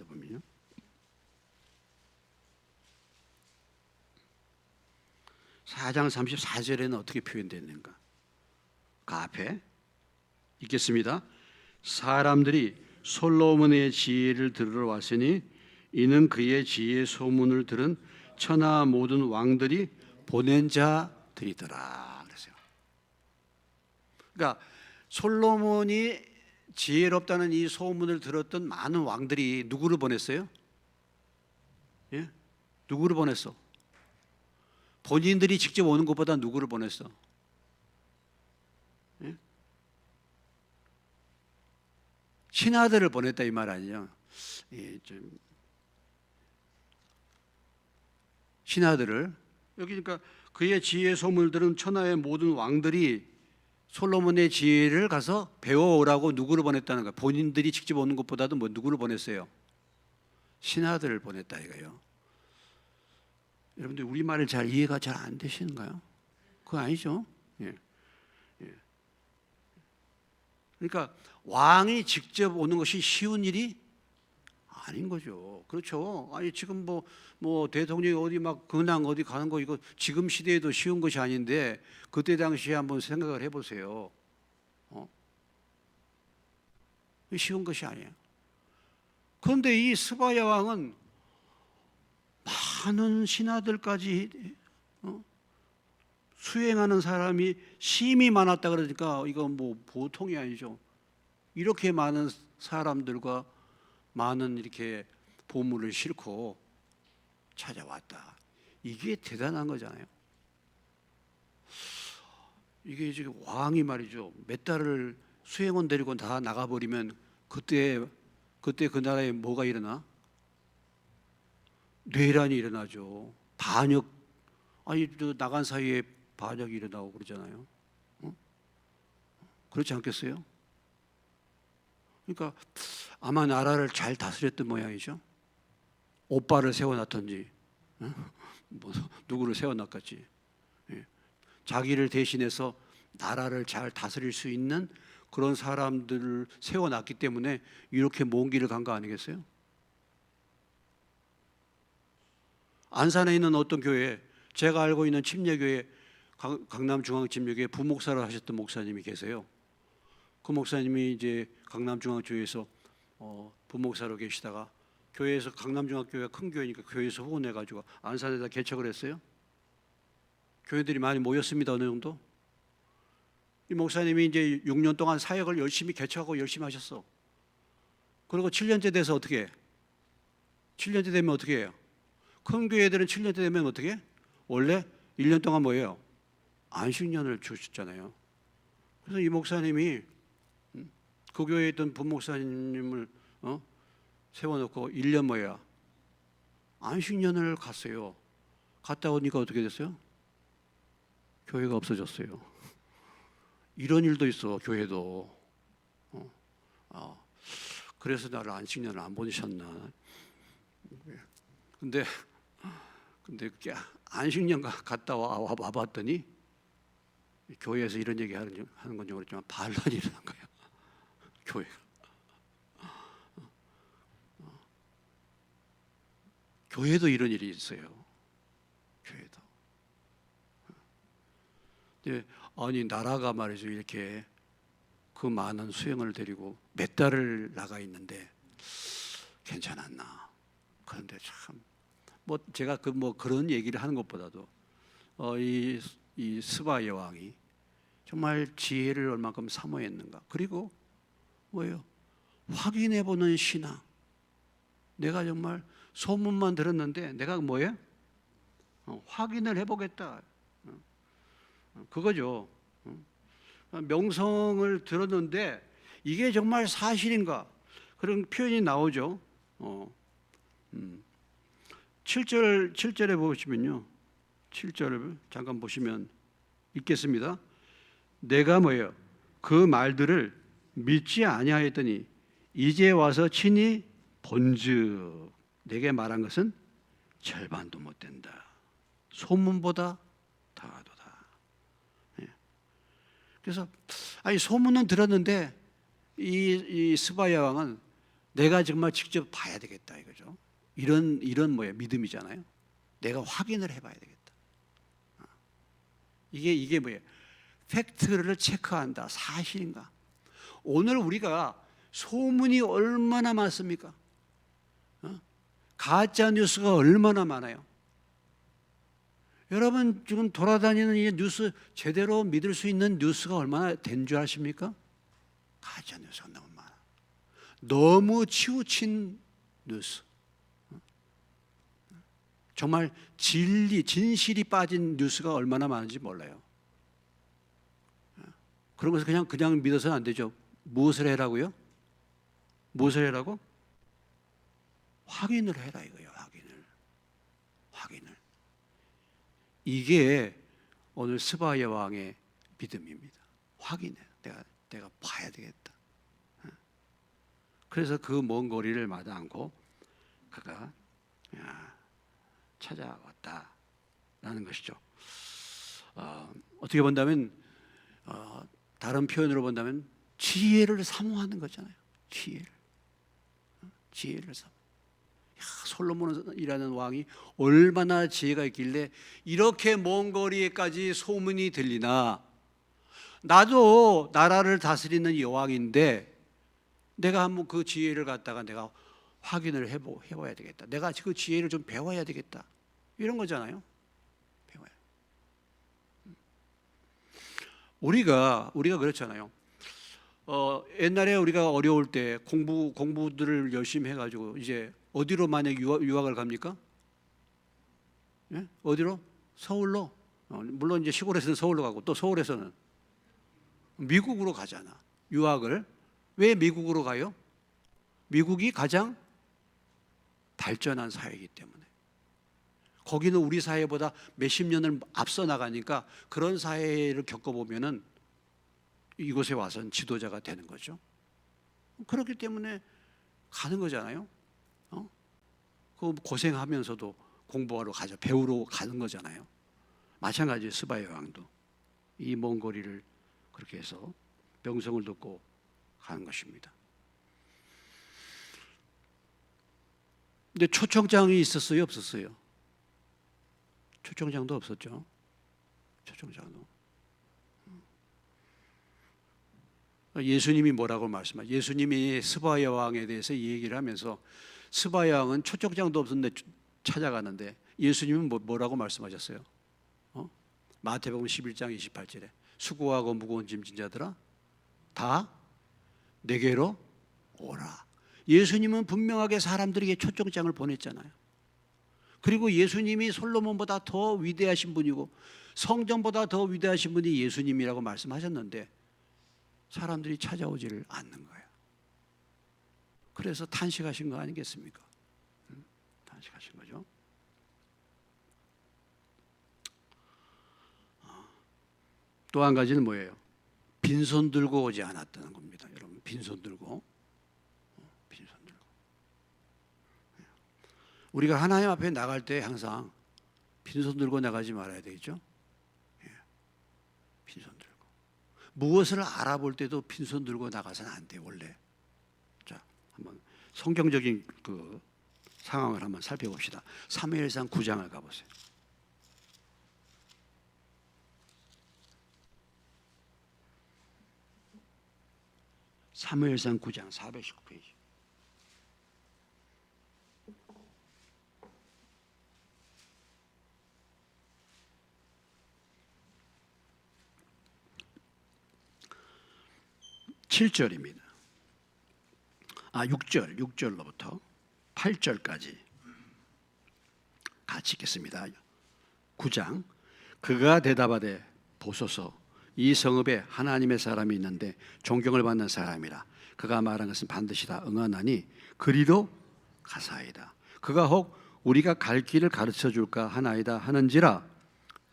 보면요. 4장 34절에는 어떻게 표현되는가? 그 앞에 읽겠습니다. 사람들이 솔로몬의 지혜를 들으러 왔으니 이는 그의 지혜 소문을 들은 천하 모든 왕들이 보낸 자들이더라 그랬어요. 그러니까 솔로몬이 지혜롭다는 이 소문을 들었던 많은 왕들이 누구를 보냈어요? 예? 누구를 보냈어? 본인들이 직접 오는 것보다 누구를 보냈어? 예? 신하들을 보냈다 이 말 아니에요? 예, 좀 신하들을 여기 그러니까 그의 지혜 소문을 들은 천하의 모든 왕들이 솔로몬의 지혜를 가서 배워오라고 누구를 보냈다는 거예요? 본인들이 직접 오는 것보다도 누구를 보냈어요? 신하들을 보냈다 이거예요. 여러분들 우리 말을 잘 이해가 잘 안 되시는가요? 그거 아니죠? 예. 예. 그러니까 왕이 직접 오는 것이 쉬운 일이 아닌 거죠. 그렇죠. 아니 지금 뭐 대통령이 어디 막 근황 어디 가는 거 이거 지금 시대에도 쉬운 것이 아닌데 그때 당시에 한번 생각을 해보세요. 쉬운 것이 아니에요. 그런데 이 스바야 왕은 많은 신하들까지 수행하는 사람이 심이 많았다 그러니까 이건 뭐 보통이 아니죠. 이렇게 많은 사람들과 많은 이렇게 보물을 싣고 찾아왔다. 이게 대단한 거잖아요. 이게 지금 왕이 말이죠. 몇 달을 수행원 데리고 다 나가버리면 그때 그 나라에 뭐가 일어나? 뇌란이 일어나죠. 반역, 아니 나간 사이에 반역이 일어나고 그러잖아요. 어? 그렇지 않겠어요? 그러니까 아마 나라를 잘 다스렸던 모양이죠. 오빠를 세워놨던지, 뭐 누구를 세워놨겠지. 예. 자기를 대신해서 나라를 잘 다스릴 수 있는 그런 사람들을 세워놨기 때문에 이렇게 먼 길을 간 거 아니겠어요? 안산에 있는 어떤 교회, 제가 알고 있는 침례교회, 강남중앙침례교회 부목사를 하셨던 목사님이 계세요. 그 목사님이 이제 강남중앙교회에서 부목사로 계시다가 교회에서, 강남중앙교회가 큰 교회니까 교회에서 후원해가지고 안산에다 개척을 했어요. 교회들이 많이 모였습니다. 어느 정도. 이 목사님이 이제 6년 동안 사역을 열심히 개척하고 열심히 하셨어. 그리고 7년째 돼서 어떻게 해? 7년째 되면 어떻게 해요? 큰 교회들은 7년째 되면 어떻게 해? 원래 1년 동안 뭐예요? 안식년을 주셨잖아요. 그래서 이 목사님이 그 교회에 있던 부목사님을 세워놓고 1년 뭐야? 안식년을 갔어요. 갔다 오니까 어떻게 됐어요? 교회가 없어졌어요. 이런 일도 있어, 교회도. 그래서 나를 안식년을 안 보내셨나? 근데 안식년 갔다 와봤더니 교회에서 이런 얘기 하는 건 좀 그렇지만 반란이 일어난 거예요. 교회가. 교회도 이런 일이 있어요. 교회도. 아니 나라가 말이죠, 이렇게 그 많은 수행을 데리고 몇 달을 나가 있는데 괜찮았나? 그런데 참 뭐 제가 그런 얘기를 하는 것보다도 이 스바 여왕이 정말 지혜를 얼마큼 사모했는가. 그리고 뭐예요? 확인해 보는 신앙. 내가 정말 소문만 들었는데 내가 뭐예요? 확인을 해보겠다. 그거죠. 명성을 들었는데 이게 정말 사실인가? 그런 표현이 나오죠. 7절에 보시면요. 7절을 잠깐 보시면 읽겠습니다. 내가 뭐예요? 그 말들을 믿지 아니하였더니 이제 와서 친히 본즉 내게 말한 것은 절반도 못 된다. 소문보다 더하도다. 그래서 아니 소문은 들었는데 이 스바야 왕은 내가 정말 직접 봐야 되겠다 이거죠. 이런 뭐예요? 믿음이잖아요. 내가 확인을 해봐야 되겠다. 이게 뭐예요? 팩트를 체크한다. 사실인가? 오늘 우리가 소문이 얼마나 많습니까? 가짜 뉴스가 얼마나 많아요. 여러분 지금 돌아다니는 이 뉴스 제대로 믿을 수 있는 뉴스가 얼마나 된 줄 아십니까? 가짜 뉴스가 너무 많아. 너무 치우친 뉴스. 정말 진실이 빠진 뉴스가 얼마나 많은지 몰라요. 그런 것을 그냥 믿어서는 안 되죠. 무엇을 해라고요? 무엇을 해라고? 확인을 해라 이거예요. 확인을. 이게 오늘 스바야 왕의 믿음입니다. 확인해. 내가 봐야 되겠다. 그래서 그 먼 거리를 마다 않고 그가 찾아왔다라는 것이죠. 어떻게 본다면 다른 표현으로 본다면 지혜를 사모하는 거잖아요. 지혜를 사모. 솔로몬이라는 왕이 얼마나 지혜가 있길래 이렇게 먼 거리에까지 소문이 들리나. 나도 나라를 다스리는 여왕인데 내가 한번 그 지혜를 갖다가 내가 확인을 해봐야 되겠다. 내가 그 지혜를 좀 배워야 되겠다. 이런 거잖아요. 배워야. 우리가 그렇잖아요. 옛날에 우리가 어려울 때 공부들을 열심히 해가지고 이제 어디로 만약 유학을 갑니까? 예? 어디로? 서울로. 물론 이제 시골에서는 서울로 가고 또 서울에서는 미국으로 가잖아. 유학을. 왜 미국으로 가요? 미국이 가장 발전한 사회이기 때문에. 거기는 우리 사회보다 몇십 년을 앞서 나가니까 그런 사회를 겪어보면은 이곳에 와서는 지도자가 되는 거죠. 그렇기 때문에 가는 거잖아요. 그 고생하면서도 공부하러 가자, 배우러 가는 거잖아요. 마찬가지 스바야 왕도 이 먼 거리를 그렇게 해서 명성을 듣고 가는 것입니다. 근데 초청장이 있었어요, 없었어요? 초청장도 없었죠. 초청장도. 예수님이 뭐라고 말씀하세요? 예수님이 스바야 왕에 대해서 얘기를 하면서 스바야 왕은 초청장도 없었는데 찾아가는데 예수님은 뭐라고 말씀하셨어요? 마태복음 11장 28절에 수고하고 무거운 짐진 자들아 다 내게로 오라. 예수님은 분명하게 사람들에게 초청장을 보냈잖아요. 그리고 예수님이 솔로몬보다 더 위대하신 분이고 성전보다 더 위대하신 분이 예수님이라고 말씀하셨는데 사람들이 찾아오지를 않는 거예요. 그래서 탄식하신 거 아니겠습니까? 탄식하신 거죠. 또 한 가지는 뭐예요? 빈손 들고 오지 않았다는 겁니다. 여러분, 빈손 들고. 빈손 들고. 우리가 하나님 앞에 나갈 때 항상 빈손 들고 나가지 말아야 되겠죠? 빈손 들고. 무엇을 알아볼 때도 빈손 들고 나가서는 안 돼요, 원래. 자, 한번 성경적인 그 상황을 한번 살펴봅시다. 사무엘상 9장을 가보세요. 사무엘상 9장 419페이지. (7절입니다) 6절로부터 8절까지 같이 읽겠습니다. 9장. 그가 대답하되 보소서 이 성읍에 하나님의 사람이 있는데 존경을 받는 사람이라. 그가 말한 것은 반드시 다 응하나니 그리로 가사이다. 그가 혹 우리가 갈 길을 가르쳐 줄까 하나이다 하는지라.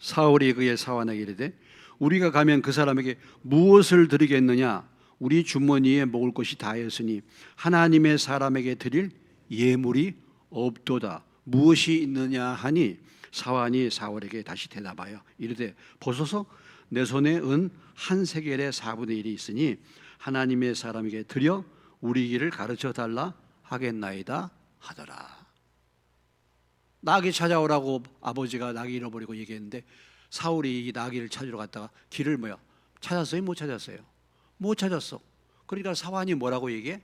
사울이 그의 사환에게 이르되 우리가 가면 그 사람에게 무엇을 드리겠느냐? 우리 주머니에 먹을 것이 다였으니 하나님의 사람에게 드릴 예물이 없도다. 무엇이 있느냐 하니 사환이 사울에게 다시 대답하여 이르되 보소서 내 손에 은 한 세겔의 4분의 1이 있으니 하나님의 사람에게 드려 우리 길을 가르쳐 달라 하겠나이다 하더라. 나귀 찾아오라고 아버지가 나귀 잃어버리고 얘기했는데 사울이 이 나귀를 찾으러 갔다가 길을 찾았어요? 못 찾았어요? 못 찾았어. 그러니까 사환이 뭐라고 얘기해?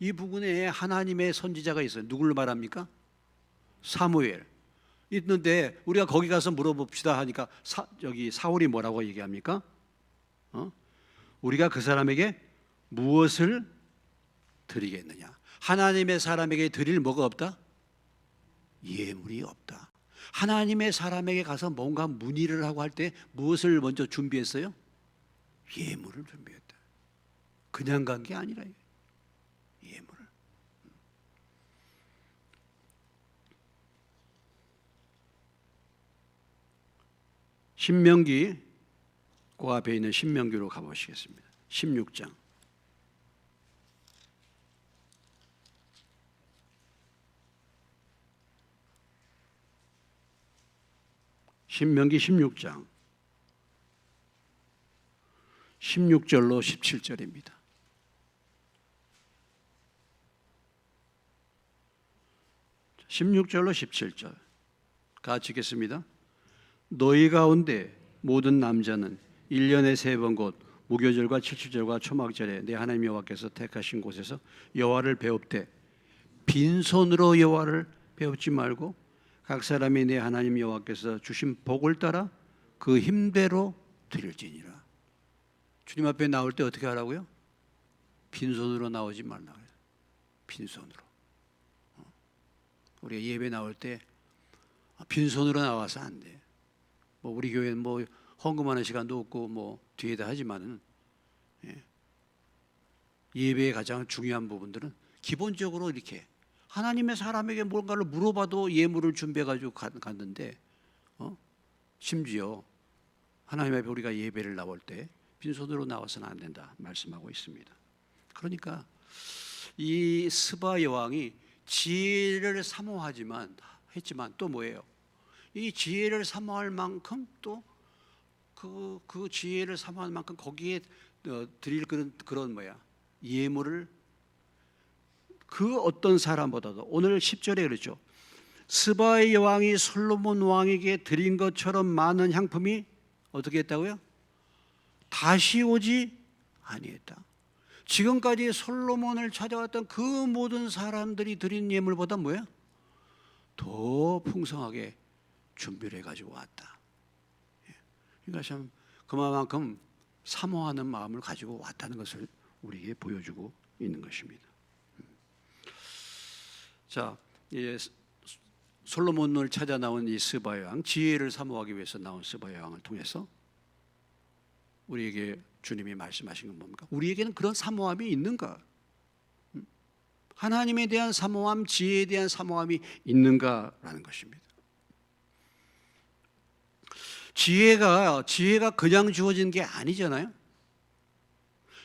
이 부근에 하나님의 선지자가 있어요. 누구를 말합니까? 사무엘 있는데 우리가 거기 가서 물어봅시다 하니까 사울이 뭐라고 얘기합니까? 우리가 그 사람에게 무엇을 드리겠느냐? 하나님의 사람에게 드릴 뭐가 없다? 예물이 없다. 하나님의 사람에게 가서 뭔가 문의를 하고 할 때 무엇을 먼저 준비했어요? 예물을 준비했다. 그냥 간 게 아니라 예물을. 신명기, 그 앞에 있는 신명기로 가보시겠습니다. 16장. 신명기 16장 16절로 17절입니다. (16절로 17절) 같이 읽겠습니다. 너희 가운데 모든 남자는 1년에 3번 곧 무교절과 칠칠절과 초막절에 내 하나님 여호와께서 택하신 곳에서 여호와를 배웁되 빈손으로 여호와를 배웁지 말고 각 사람이 내 하나님 여호와께서 주신 복을 따라 그 힘대로 드릴지니라. 주님 앞에 나올 때 어떻게 하라고요? 빈손으로 나오지 말라고요. 빈손으로. 우리가 예배 나올 때 빈손으로 나와서 안 돼. 뭐 우리 교회는 뭐 헌금하는 시간도 없고 뭐 뒤에다 하지만은 예배의 가장 중요한 부분들은 기본적으로 이렇게 하나님의 사람에게 뭔가를 물어봐도 예물을 준비해가지고 갔는데 심지어 하나님 앞에 우리가 예배를 나올 때 빈손으로 나와서는 안 된다 말씀하고 있습니다. 그러니까 이 스바 여왕이 지혜를 사모하지만 했지만 또 뭐예요? 이 지혜를 사모할 만큼 또 그 지혜를 사모할 만큼 거기에 드릴 그런 예물을 그 어떤 사람보다도 오늘 10절에 그랬죠. 스바의 여왕이 솔로몬 왕에게 드린 것처럼 많은 향품이 어떻게 했다고요? 다시 오지 아니했다. 지금까지 솔로몬을 찾아왔던 그 모든 사람들이 드린 예물보다 뭐야? 더 풍성하게 준비를 해가지고 왔다. 그러니까 참 그만큼 사모하는 마음을 가지고 왔다는 것을 우리에게 보여주고 있는 것입니다. 자, 솔로몬을 찾아 나온 이 스바 여왕, 지혜를 사모하기 위해서 나온 스바 여왕을 통해서 우리에게 주님이 말씀하신 건 뭡니까? 우리에게는 그런 사모함이 있는가? 하나님에 대한 사모함, 지혜에 대한 사모함이 있는가라는 것입니다. 지혜가 그냥 주어진 게 아니잖아요.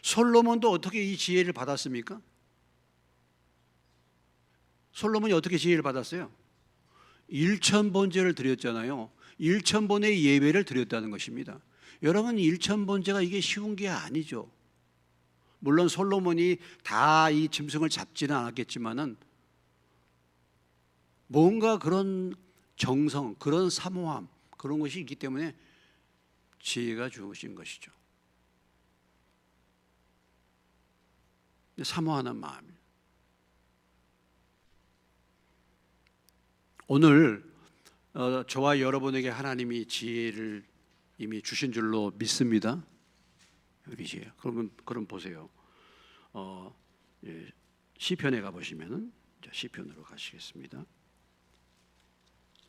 솔로몬도 어떻게 이 지혜를 받았습니까? 솔로몬이 어떻게 지혜를 받았어요? 1,000번제를 드렸잖아요. 1,000번의 예배를 드렸다는 것입니다. 여러분 1,000번제가 이게 쉬운 게 아니죠. 물론 솔로몬이 다 이 짐승을 잡지는 않았겠지만은 뭔가 그런 정성, 그런 사모함, 그런 것이 있기 때문에 지혜가 주어진 것이죠. 사모하는 마음이. 오늘 저와 여러분에게 하나님이 지혜를 이미 주신 줄로 믿습니다. 우리 지혜. 그럼 보세요. 시편에 가보시면은 시편으로 가시겠습니다.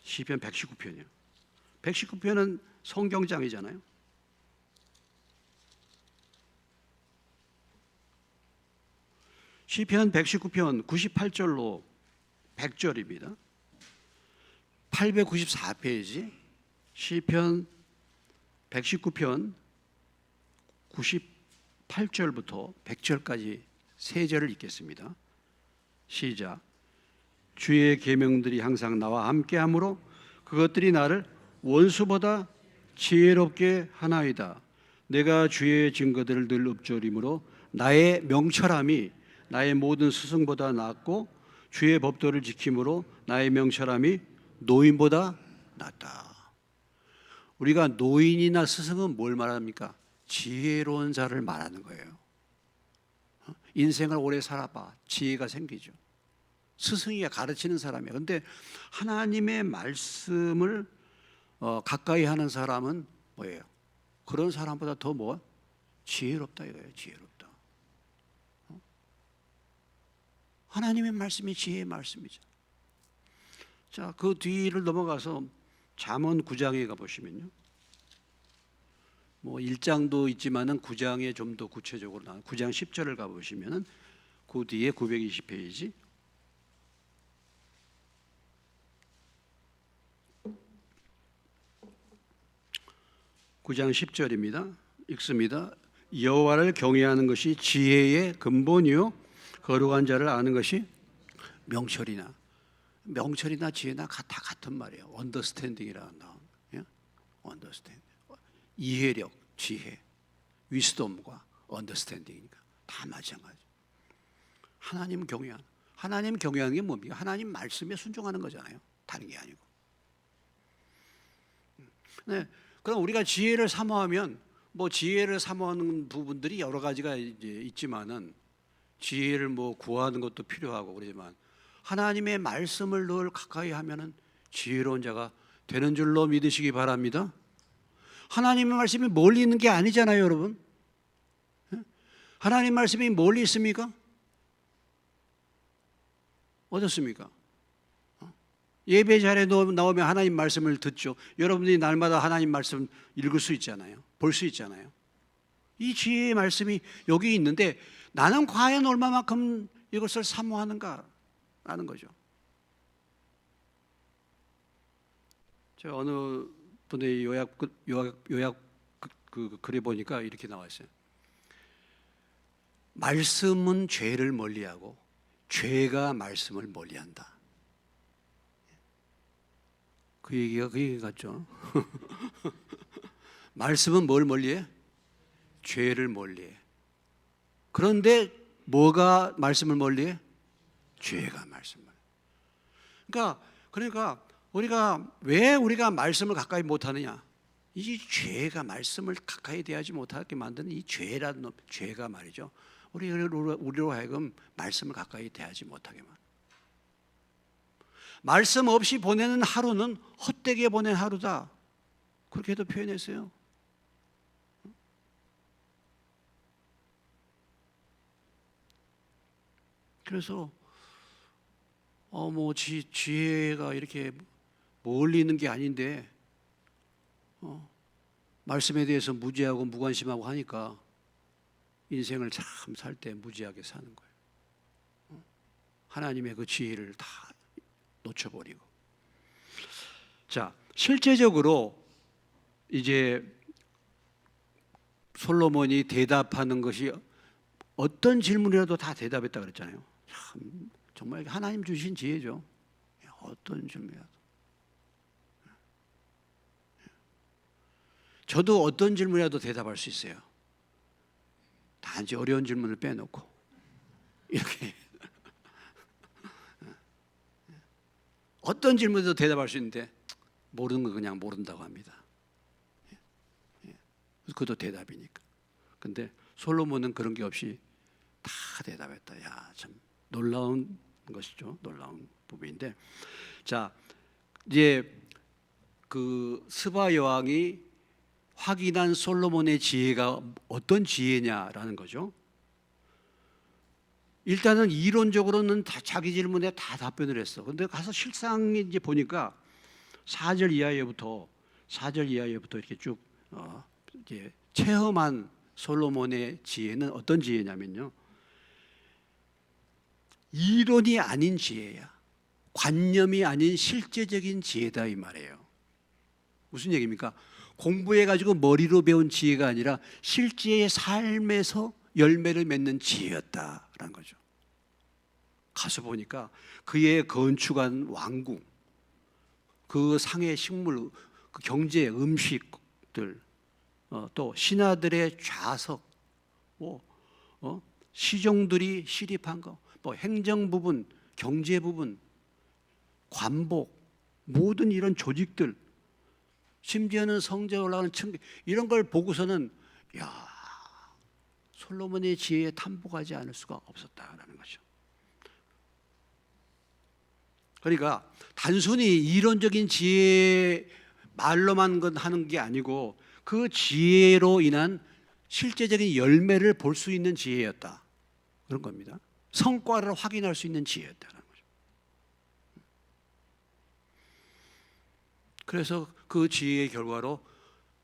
시편 119편이요. 119편은 성경장이잖아요. 시편 119편 98절로 100절입니다. 894페이지 시편 119편 98절부터 100절까지 세 절을 읽겠습니다. 시작. 주의 계명들이 항상 나와 함께하므로 그것들이 나를 원수보다 지혜롭게 하나이다. 내가 주의 증거들을 늘 읊조림으로 나의 명철함이 나의 모든 스승보다 낫고 주의 법도를 지킴으로 나의 명철함이 노인보다 낫다. 우리가 노인이나 스승은 뭘 말합니까? 지혜로운 자를 말하는 거예요. 인생을 오래 살아봐 지혜가 생기죠. 스승이야 가르치는 사람이야. 그런데 하나님의 말씀을 가까이 하는 사람은 뭐예요? 그런 사람보다 더 뭐? 지혜롭다 이거예요. 지혜롭다. 하나님의 말씀이 지혜의 말씀이죠. 자, 그 뒤를 넘어가서 잠언 9장에 가보시면요. 뭐 1장도 있지만은 9장에 좀 더 구체적으로 나와 9장 10절을 가보시면은 그 뒤에 920페이지 9장 10절입니다. 읽습니다. 여호와를 경외하는 것이 지혜의 근본이요 거룩한 자를 아는 것이 명철이나 지혜나 다 같은 말이에요. 언더스탠딩이라는 나온 언더스탠딩. 이해력, 지혜, 위스덤과 언더스탠딩이니까 다 마찬가지. 하나님 경외하는 게 뭡니까? 하나님 말씀에 순종하는 거잖아요. 다른 게 아니고. 네, 그럼 우리가 지혜를 사모하면 뭐 지혜를 사모하는 부분들이 여러 가지가 이제 있지만은 지혜를 뭐 구하는 것도 필요하고 그러지만 하나님의 말씀을 늘 가까이 하면은 지혜로운 자가 되는 줄로 믿으시기 바랍니다. 하나님의 말씀이 멀리 있는 게 아니잖아요, 여러분. 하나님 말씀이 멀리 있습니까? 어떻습니까? 예배 자리에 나오면 하나님 말씀을 듣죠. 여러분들이 날마다 하나님 말씀 읽을 수 있잖아요. 볼 수 있잖아요. 이 지혜의 말씀이 여기 있는데 나는 과연 얼마만큼 이것을 사모하는가 라는 거죠. 제가 어느 분의 요약 글에 보니까 이렇게 나와 있어요. 말씀은 죄를 멀리하고 죄가 말씀을 멀리한다. 그 얘기가 그 얘기 같죠. 말씀은 뭘 멀리해? 죄를 멀리해. 그런데 뭐가 말씀을 멀리해? 죄가 말씀을. 그러니까 우리가 말씀을 가까이 못하느냐? 이 죄가 말씀을 가까이 대하지 못하게 만드는 이 죄라는 죄가 말이죠. 우리로 하여금 말씀을 가까이 대하지 못하게 만. 말씀 없이 보내는 하루는 헛되게 보낸 하루다. 그렇게도 표현했어요. 그래서 지혜가 이렇게 멀리 있는 게 아닌데 말씀에 대해서 무지하고 무관심하고 하니까 인생을 참 살 때 무지하게 사는 거예요. 하나님의 그 지혜를 다 놓쳐버리고. 자, 실제적으로 이제 솔로몬이 대답하는 것이 어떤 질문이라도 다 대답했다 그랬잖아요. 참, 정말 하나님 주신 지혜죠. 어떤 질문이라도. 저도 어떤 질문이라도 대답할 수 있어요. 단지 어려운 질문을 빼놓고 이렇게 어떤 질문에도 대답할 수 있는데 모르는 거 그냥 모른다고 합니다. 그것도 대답이니까. 근데 솔로몬은 그런 게 없이 다 대답했다. 야, 참 놀라운 것이죠. 놀라운 부분인데, 자, 이제 그 스바 여왕이 확인한 솔로몬의 지혜가 어떤 지혜냐라는 거죠. 일단은 이론적으로는 다 자기 질문에 다 답변을 했어. 근데 가서 실상이 이제 보니까 4절 이하에부터 이렇게 쭉 이제 체험한 솔로몬의 지혜는 어떤 지혜냐면요. 이론이 아닌 지혜야. 관념이 아닌 실제적인 지혜다 이 말이에요. 무슨 얘기입니까? 공부해가지고 머리로 배운 지혜가 아니라 실제의 삶에서 열매를 맺는 지혜였다라는 거죠. 가서 보니까 그의 건축한 왕궁, 그 상의 식물, 그 경제 음식들, 또 신하들의 좌석, 시종들이 시립한 거, 행정 부분, 경제 부분, 관복, 모든 이런 조직들, 심지어는 성전에 올라가는 층, 이런 걸 보고서는 야, 솔로몬의 지혜에 탐복하지 않을 수가 없었다라는 거죠. 그러니까 단순히 이론적인 지혜 말로만 하는 게 아니고 그 지혜로 인한 실제적인 열매를 볼 수 있는 지혜였다. 그런 겁니다. 성과를 확인할 수 있는 지혜였다는 거죠. 그래서 그 지혜의 결과로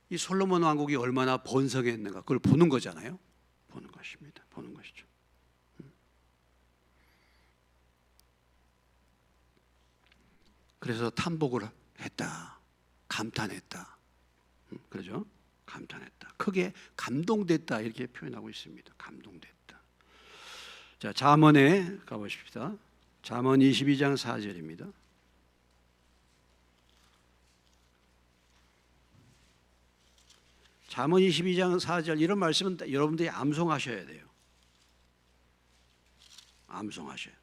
이 솔로몬 왕국이 얼마나 번성했는가 그걸 보는 거잖아요. 보는 것입니다. 보는 것이죠. 그래서 탐복을 했다. 감탄했다. 그러죠? 감탄했다. 크게 감동됐다 이렇게 표현하고 있습니다. 감동됐다. 자, 잠언에 가보십시다. 잠언 22장 4절입니다. 잠언 22장 4절 이런 말씀은 여러분들이 암송하셔야 돼요. 암송하셔요.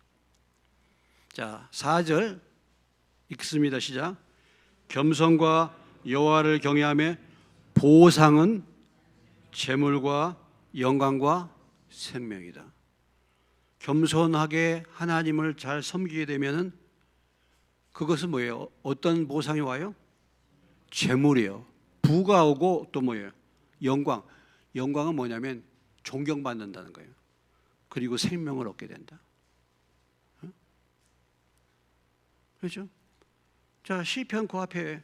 자, 4절 읽습니다. 시작. 겸손과 여호와를 경외하며 보상은 재물과 영광과 생명이다. 겸손하게 하나님을 잘 섬기게 되면은 그것은 뭐예요? 어떤 보상이 와요? 재물이요. 부가 오고 또 뭐예요? 영광. 영광은 뭐냐면 존경받는다는 거예요. 그리고 생명을 얻게 된다. 그렇죠? 자, 시편 그 앞에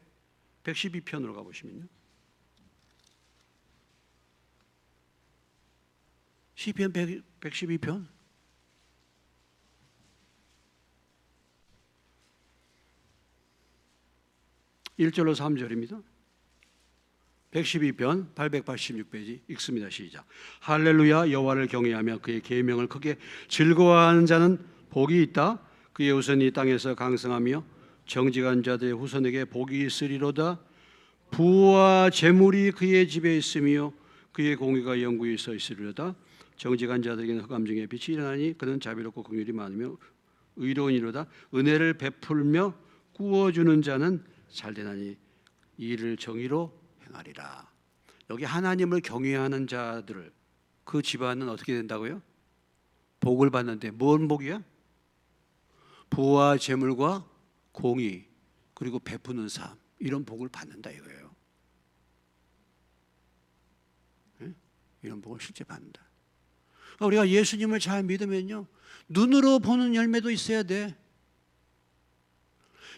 112편으로 가보시면요. 시편 112편 1절로 3절입니다. 112편 886페이지 읽습니다. 시작. 할렐루야. 여호와를 경외하며 그의 계명을 크게 즐거워하는 자는 복이 있다. 그의 후손이 땅에서 강성하며 정직한 자들의 후손에게 복이 있으리로다. 부와 재물이 그의 집에 있으며 그의 공의가 영구히 서 있으리로다. 정직한 자들에게는 흑암 중에 빛이 일어나니 그는 자비롭고 긍휼이 많으며 의로운이로다. 은혜를 베풀며 구워주는 자는 잘되나니 이를 정의로 행하리라. 여기 하나님을 경외하는 자들, 그 집안은 어떻게 된다고요? 복을 받는데 뭔 복이야? 부와 재물과 공의, 그리고 베푸는 삶, 이런 복을 받는다 이거예요. 네? 이런 복을 실제 받는다. 우리가 예수님을 잘 믿으면요, 눈으로 보는 열매도 있어야 돼.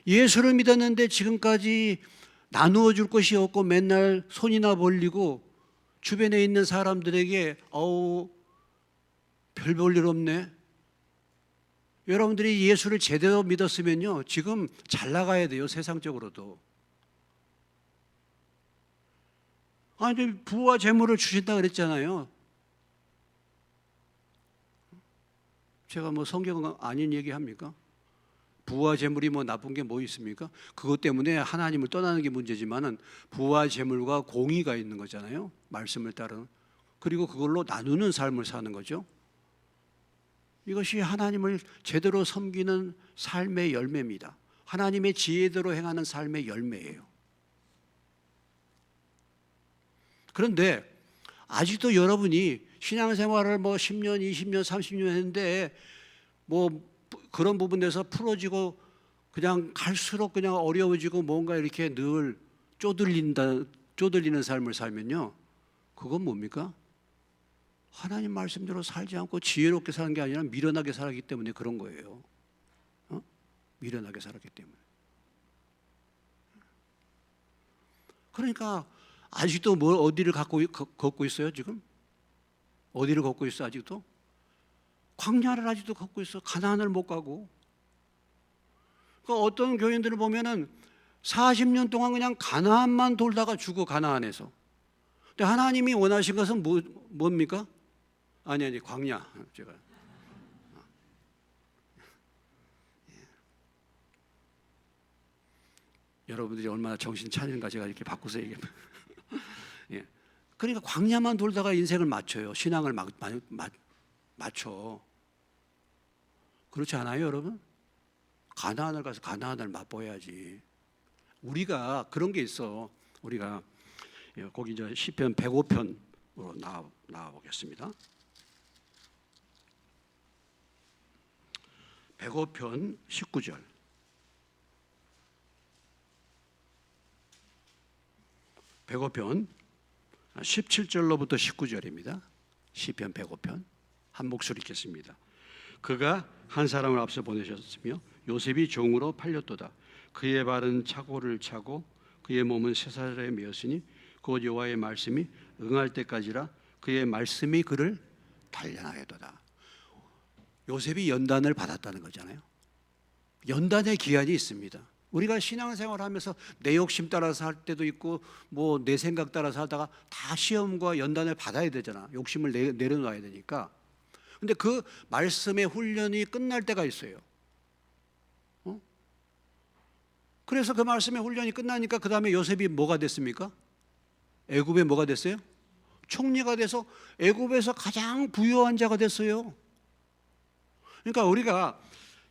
예수를 믿었는데 지금까지 나누어 줄 것이 없고 맨날 손이나 벌리고 주변에 있는 사람들에게 별 볼 일 없네. 여러분들이 예수를 제대로 믿었으면요, 지금 잘 나가야 돼요. 세상적으로도. 아니, 부와 재물을 주신다 그랬잖아요. 제가 뭐 성경 아닌 얘기 합니까? 부와 재물이 뭐 나쁜 게 뭐 있습니까? 그것 때문에 하나님을 떠나는 게 문제지만은 부와 재물과 공의가 있는 거잖아요. 말씀을 따르는. 그리고 그걸로 나누는 삶을 사는 거죠. 이것이 하나님을 제대로 섬기는 삶의 열매입니다. 하나님의 지혜대로 행하는 삶의 열매예요. 그런데 아직도 여러분이 신앙생활을 뭐 10년, 20년, 30년 했는데 뭐 그런 부분에서 풀어지고 그냥 갈수록 그냥 어려워지고 뭔가 이렇게 늘 쪼들리는 삶을 살면요, 그건 뭡니까? 하나님 말씀대로 살지 않고 지혜롭게 사는 게 아니라 미련하게 살았기 때문에 그런 거예요. 미련하게 살았기 때문에. 그러니까 아직도 어디를 걷고 있어요 지금? 어디를 걷고 있어 아직도? 광야를 아직도 걷고 있어. 가나안을 못 가고. 그러니까 어떤 교인들을 보면은 40년 동안 그냥 가나안만 돌다가 죽어. 가나안에서. 근데 하나님이 원하신 것은 뭡니까? 아니 광야. 제가 여러분들이 얼마나 정신 차리는가 제가 이렇게 바꾸서 얘기합니다. 예. 그러니까 광야만 돌다가 인생을 맞춰요. 신앙을 맞춰. 그렇지 않아요, 여러분? 가나안을 가서 가나안을 맛보야지. 우리가 그런 게 있어. 우리가 거기 이제 시편 105편으로 나와 보겠습니다. 105편 19절. 105편 17절로부터 19절입니다. 시편 105편 한 목소리 읽겠습니다. 그가 한 사람을 앞서 보내셨으며 요셉이 종으로 팔렸도다. 그의 발은 차고를 차고 그의 몸은 쇠사슬에 매었으니 곧 여호와의 말씀이 응할 때까지라. 그의 말씀이 그를 단련하였도다. 요셉이 연단을 받았다는 거잖아요. 연단의 기한이 있습니다. 우리가 신앙생활하면서 내 욕심 따라서 할 때도 있고 뭐 내 생각 따라서 하다가 다 시험과 연단을 받아야 되잖아. 욕심을 내려놔야 되니까. 근데 그 말씀의 훈련이 끝날 때가 있어요. 그래서 그 말씀의 훈련이 끝나니까 그 다음에 요셉이 뭐가 됐습니까? 애굽에 뭐가 됐어요? 총리가 돼서 애굽에서 가장 부유한 자가 됐어요. 그러니까 우리가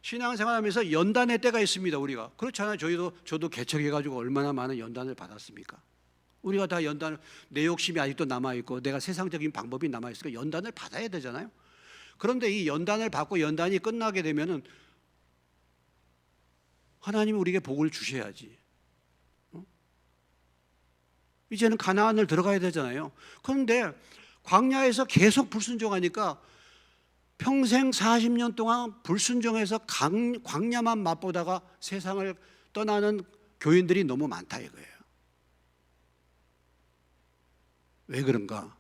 신앙생활하면서 연단의 때가 있습니다. 우리가 그렇잖아요. 저도 개척해가지고 얼마나 많은 연단을 받았습니까? 우리가 다 연단을, 내 욕심이 아직도 남아있고 내가 세상적인 방법이 남아있으니까 연단을 받아야 되잖아요. 그런데 이 연단을 받고 연단이 끝나게 되면은 하나님이 우리에게 복을 주셔야지. 이제는 가나안을 들어가야 되잖아요. 그런데 광야에서 계속 불순종하니까 평생 40년 동안 불순종해서 광야만 맛보다가 세상을 떠나는 교인들이 너무 많다 이거예요. 왜 그런가?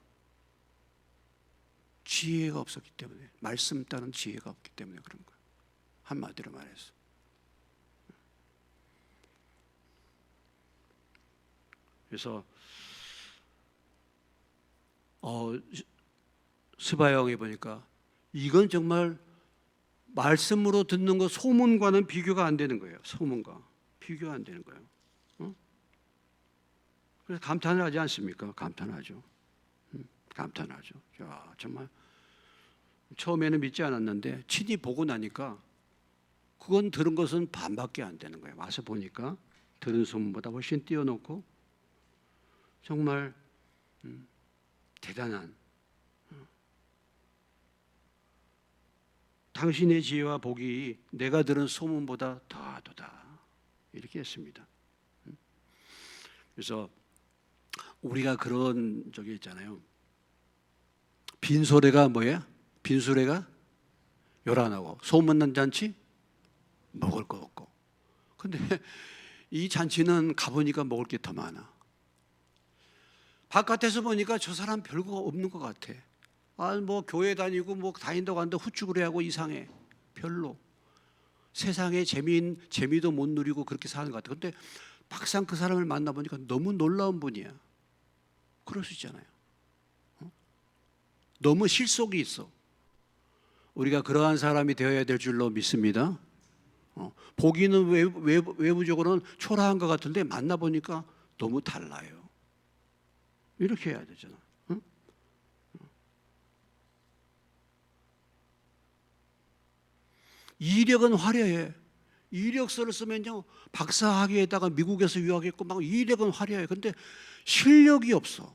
지혜가 없었기 때문에, 말씀 따른 지혜가 없기 때문에 그런 거예요. 한마디로 말해서. 그래서 스바형이 보니까 이건 정말 말씀으로 듣는 거 소문과는 비교가 안 되는 거예요. 소문과 비교가 안 되는 거예요. 그래서 감탄을 하지 않습니까? 감탄하죠. 감탄하죠. 야, 정말 처음에는 믿지 않았는데 친히 보고 나니까 그건 들은 것은 반밖에 안 되는 거예요. 와서 보니까 들은 소문보다 훨씬 뛰어놓고 정말 대단한, 당신의 지혜와 복이 내가 들은 소문보다 더하도다 이렇게 했습니다. 그래서 우리가 그런 적이 있잖아요. 빈소래가 뭐예요? 빈수레가 요란하고 소문난 잔치 먹을 거 없고. 근데 이 잔치는 가보니까 먹을 게 더 많아. 바깥에서 보니까 저 사람 별거 없는 것 같아. 뭐 교회 다니고 뭐 다닌다고 하는데 후축을 하고 이상해. 별로. 세상에 재미도 못 누리고 그렇게 사는 것 같아. 근데 막상 그 사람을 만나보니까 너무 놀라운 분이야. 그럴 수 있잖아요. 너무 실속이 있어. 우리가 그러한 사람이 되어야 될 줄로 믿습니다. 보기는 외부적으로는 초라한 것 같은데 만나보니까 너무 달라요. 이렇게 해야 되잖아. 이력은 화려해. 이력서를 쓰면요, 박사학위에다가 미국에서 유학했고 막 이력은 화려해. 근데 실력이 없어.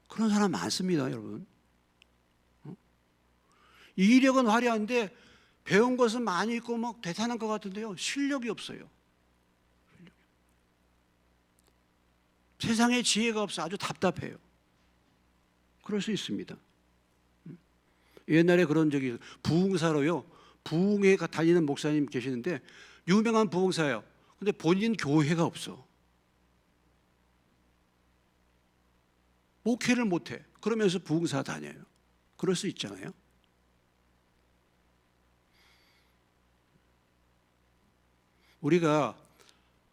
그런 사람 많습니다, 여러분. 이력은 화려한데 배운 것은 많이 있고 막 대단한 것 같은데요, 실력이 없어요. 세상에 지혜가 없어. 아주 답답해요. 그럴 수 있습니다. 옛날에 그런 적이 부흥사로요, 부흥회 다니는 목사님 계시는데 유명한 부흥사예요. 근데 본인 교회가 없어. 목회를 못해. 그러면서 부흥사 다녀요. 그럴 수 있잖아요. 우리가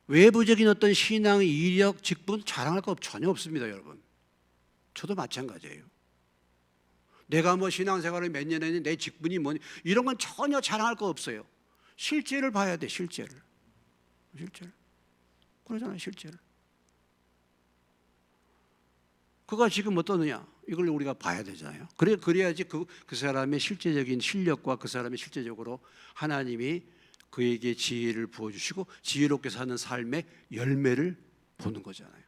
외부적인 어떤 신앙, 이력, 직분 자랑할 거 전혀 없습니다, 여러분. 저도 마찬가지예요. 내가 뭐 신앙생활을 몇 년 했니, 내 직분이 뭐니, 이런 건 전혀 자랑할 거 없어요. 실제를 봐야 돼, 실제를. 그러잖아요, 실제를. 그가 지금 어떠느냐, 이걸 우리가 봐야 되잖아요. 그래야지 그 사람의 실제적인 실력과 그 사람의 실제적으로 하나님이 그에게 지혜를 부어주시고 지혜롭게 사는 삶의 열매를 보는 거잖아요.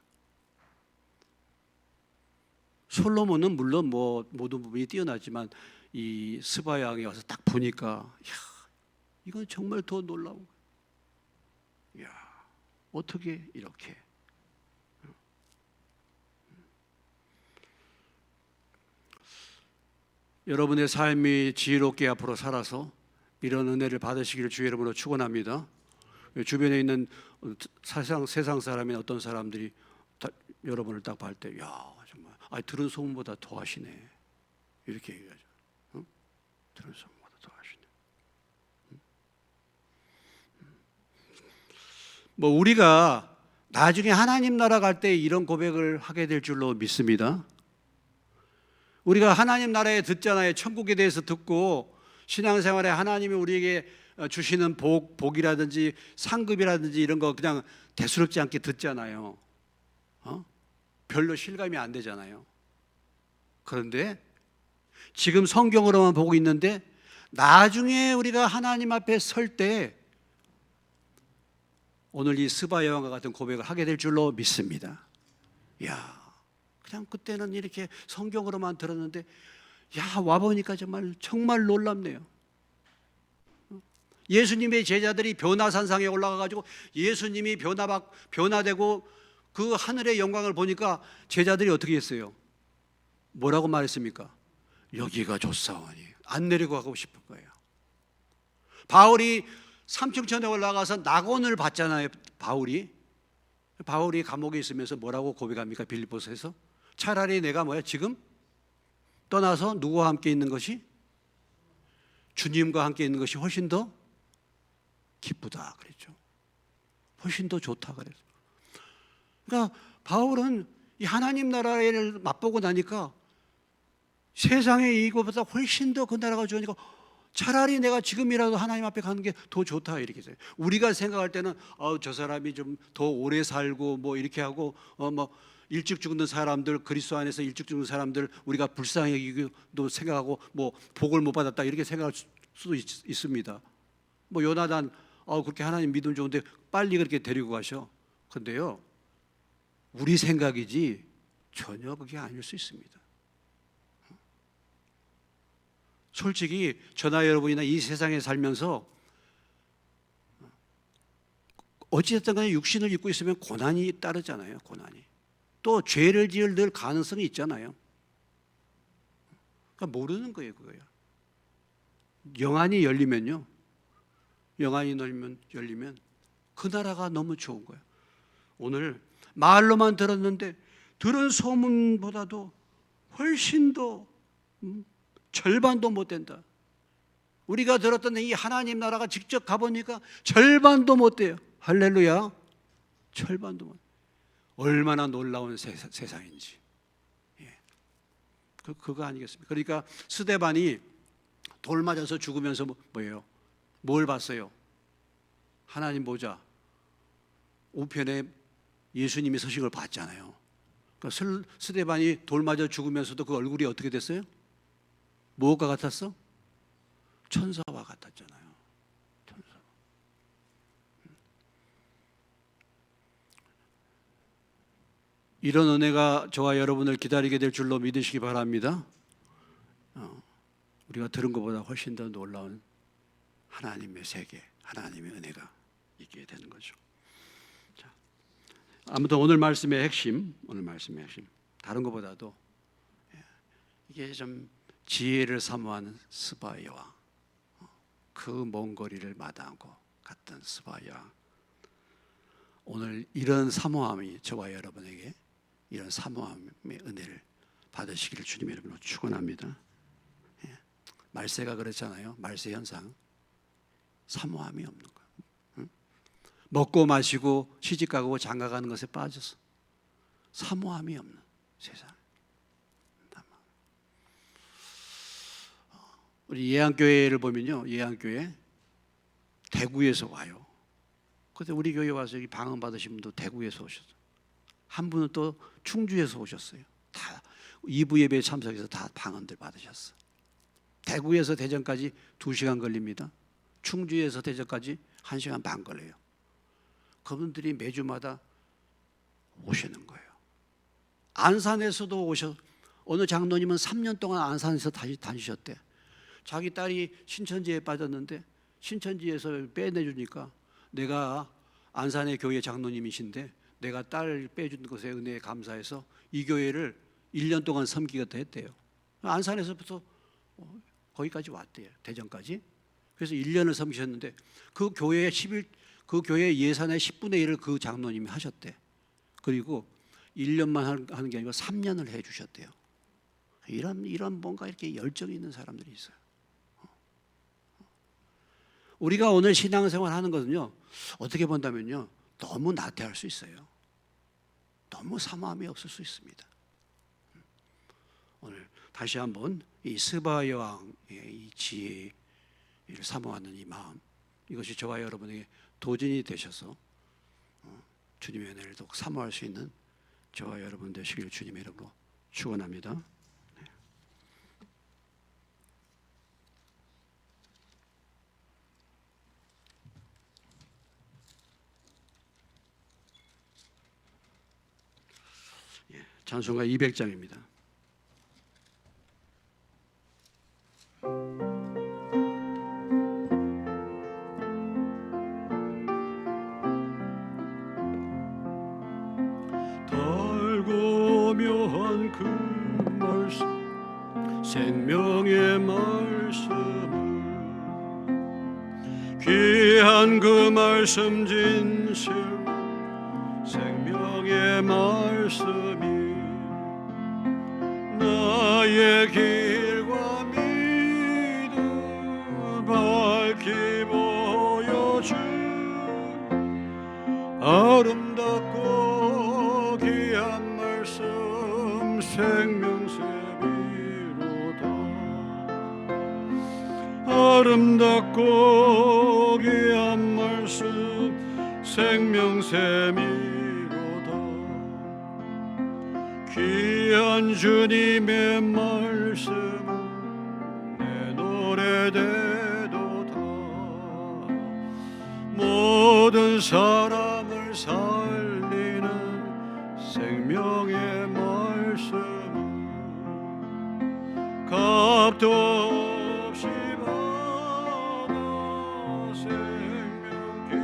솔로몬은 물론 뭐 모든 부분이 뛰어나지만 이 스바 양에 와서 딱 보니까 이건 정말 더 놀라운 거예요. 어떻게 이렇게. 여러분의 삶이 지혜롭게 앞으로 살아서 이런 은혜를 받으시기를 주의 이름으로 축원합니다. 주변에 있는 세상 사람인 어떤 사람들이 여러분을 딱 볼 때, 정말 들은 소문보다 더 하시네, 이렇게 얘기하죠. 들은 소문보다 더 하시네. 뭐 우리가 나중에 하나님 나라 갈 때 이런 고백을 하게 될 줄로 믿습니다. 우리가 하나님 나라에 듣잖아요. 천국에 대해서 듣고 신앙생활에 하나님이 우리에게 주시는 복이라든지 상급이라든지 이런 거 그냥 대수롭지 않게 듣잖아요. 별로 실감이 안 되잖아요. 그런데 지금 성경으로만 보고 있는데 나중에 우리가 하나님 앞에 설 때 오늘 이 스바 여왕과 같은 고백을 하게 될 줄로 믿습니다. 그냥 그때는 이렇게 성경으로만 들었는데 와보니까 정말 놀랍네요. 예수님의 제자들이 변화산상에 올라가가지고 예수님이 변화되고 그 하늘의 영광을 보니까 제자들이 어떻게 했어요? 뭐라고 말했습니까? 여기가 좋사오니. 안 내리고 가고 싶은 거예요. 바울이 삼층천에 올라가서 낙원을 봤잖아요. 바울이 바울이 감옥에 있으면서 뭐라고 고백합니까? 빌립보서에서 차라리 내가 지금 떠나서 누구와 함께 있는 것이, 주님과 함께 있는 것이 훨씬 더 기쁘다 그랬죠. 훨씬 더 좋다 그랬어요. 그러니까 바울은 이 하나님 나라를 맛보고 나니까 세상의 이것보다 훨씬 더 그 나라가 좋으니까 차라리 내가 지금이라도 하나님 앞에 가는 게 더 좋다 이렇게 돼요. 우리가 생각할 때는 저 사람이 좀 더 오래 살고 뭐 이렇게 하고 일찍 죽는 사람들, 그리스도 안에서 일찍 죽는 사람들 우리가 불쌍히 여기도 생각하고 뭐 복을 못 받았다 이렇게 생각할 수도 있습니다. 뭐 요나단 그렇게 하나님 믿음 좋은데 빨리 그렇게 데리고 가셔. 근데요, 우리 생각이지 전혀 그게 아닐 수 있습니다. 솔직히 저나 여러분이나 이 세상에 살면서 어찌됐든 간에 육신을 입고 있으면 고난이 따르잖아요. 고난이. 또 죄를 지을 늘 가능성이 있잖아요. 그러니까 모르는 거예요. 그거야. 영안이 열리면요, 영안이 열리면 그 나라가 너무 좋은 거예요. 오늘 말로만 들었는데 들은 소문보다도 훨씬 더 절반도 못 된다. 우리가 들었던 이 하나님 나라가 직접 가보니까 절반도 못 돼요. 할렐루야. 절반도 못. 얼마나 놀라운 세상인지. 예. 그거 아니겠습니까? 그러니까 스데반이 돌 맞아서 죽으면서 뭐예요? 뭘 봤어요? 하나님 보자. 우편에 예수님이 서신 걸 봤잖아요. 그러니까 스데반이 돌 맞아 죽으면서도 그 얼굴이 어떻게 됐어요? 무엇과 같았어? 천사와 같았잖아요. 천사. 이런 은혜가 저와 여러분을 기다리게 될 줄로 믿으시기 바랍니다. 우리가 들은 것보다 훨씬 더 놀라운 하나님의 세계, 하나님의 은혜가 있게 되는 거죠. 자, 아무튼 오늘 말씀의 핵심, 다른 것보다도 이게 좀 지혜를 사모하는 스바의 여왕, 그 먼 거리를 마다하고 갔던 스바의 여왕. 오늘 이런 사모함이 저와 여러분에게 이런 사모함의 은혜를 받으시기를 주님 이름으로 축원합니다. 말세가 그렇잖아요. 말세 현상, 사모함이 없는 거예요. 응? 먹고 마시고 시집가고 장가가는 것에 빠져서 사모함이 없는 세상. 우리 예안교회를 보면요, 예안교회 대구에서 와요. 그때 우리 교회 와서 여기 방언 받으신 분도 대구에서 오셨어요. 한 분은 또 충주에서 오셨어요. 다 2부 예배에 참석해서 다 방언들 받으셨어요. 대구에서 대전까지 2시간 걸립니다. 충주에서 대전까지 1시간 반 걸려요. 그분들이 매주마다 오시는 거예요. 안산에서도 어느 장로님은 3년 동안 안산에서 다시 다니셨대. 자기 딸이 신천지에 빠졌는데 신천지에서 빼내주니까 내가 안산의 교회 장로님이신데 내가 딸 빼준 것에 은혜에 감사해서 이 교회를 1년 동안 섬기겠다 했대요. 안산에서부터 거기까지 왔대요. 대전까지. 그래서 1년을 섬기셨는데 그 교회 예산의 10분의 1을 그 장로님이 하셨대. 그리고 1년만 하는 게 아니고 3년을 해 주셨대요. 이런 뭔가 이렇게 열정이 있는 사람들이 있어요. 우리가 오늘 신앙생활 하는 것은요, 어떻게 본다면요, 너무 나태할 수 있어요. 너무 사모함이 없을 수 있습니다. 오늘 다시 한번 이 스바 여왕의 이 지혜를 사모하는 이 마음, 이것이 저와 여러분에게 도전이 되셔서 주님의 은혜를 더욱 사모할 수 있는 저와 여러분 되시길 주님의 이름으로 축원합니다. 찬송가 200장입니다. 달고 묘한 그 말씀, 생명의 말씀을, 귀한 그 말씀 진실, 생명 주님의 말씀이 나의 길과 믿음 밝히 보여준 아름답고 귀한 말씀 생명샘이로다. 아름답고 귀한 말씀 생명샘이로다. 귀한 주님의 말씀은 내 노래되도다. 모든 사람을 살리는 생명의 말씀은 값도 없이 받아 생명길을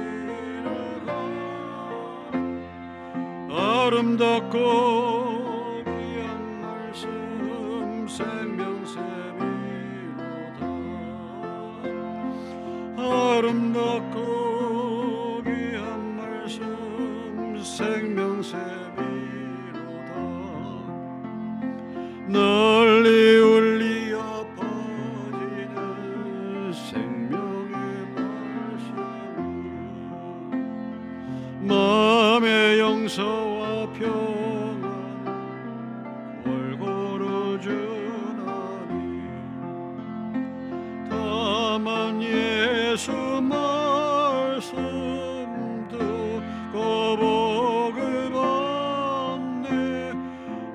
가는 아름답고 귀한 말씀 생명샘이로다. 아름답고 귀한 말씀 생명샘이로다. 널리 울리어 퍼지는 생명의 말씀 마음의 용서와 평안 골고루 주나니 다만 예수 말씀 듣고 복을 받네.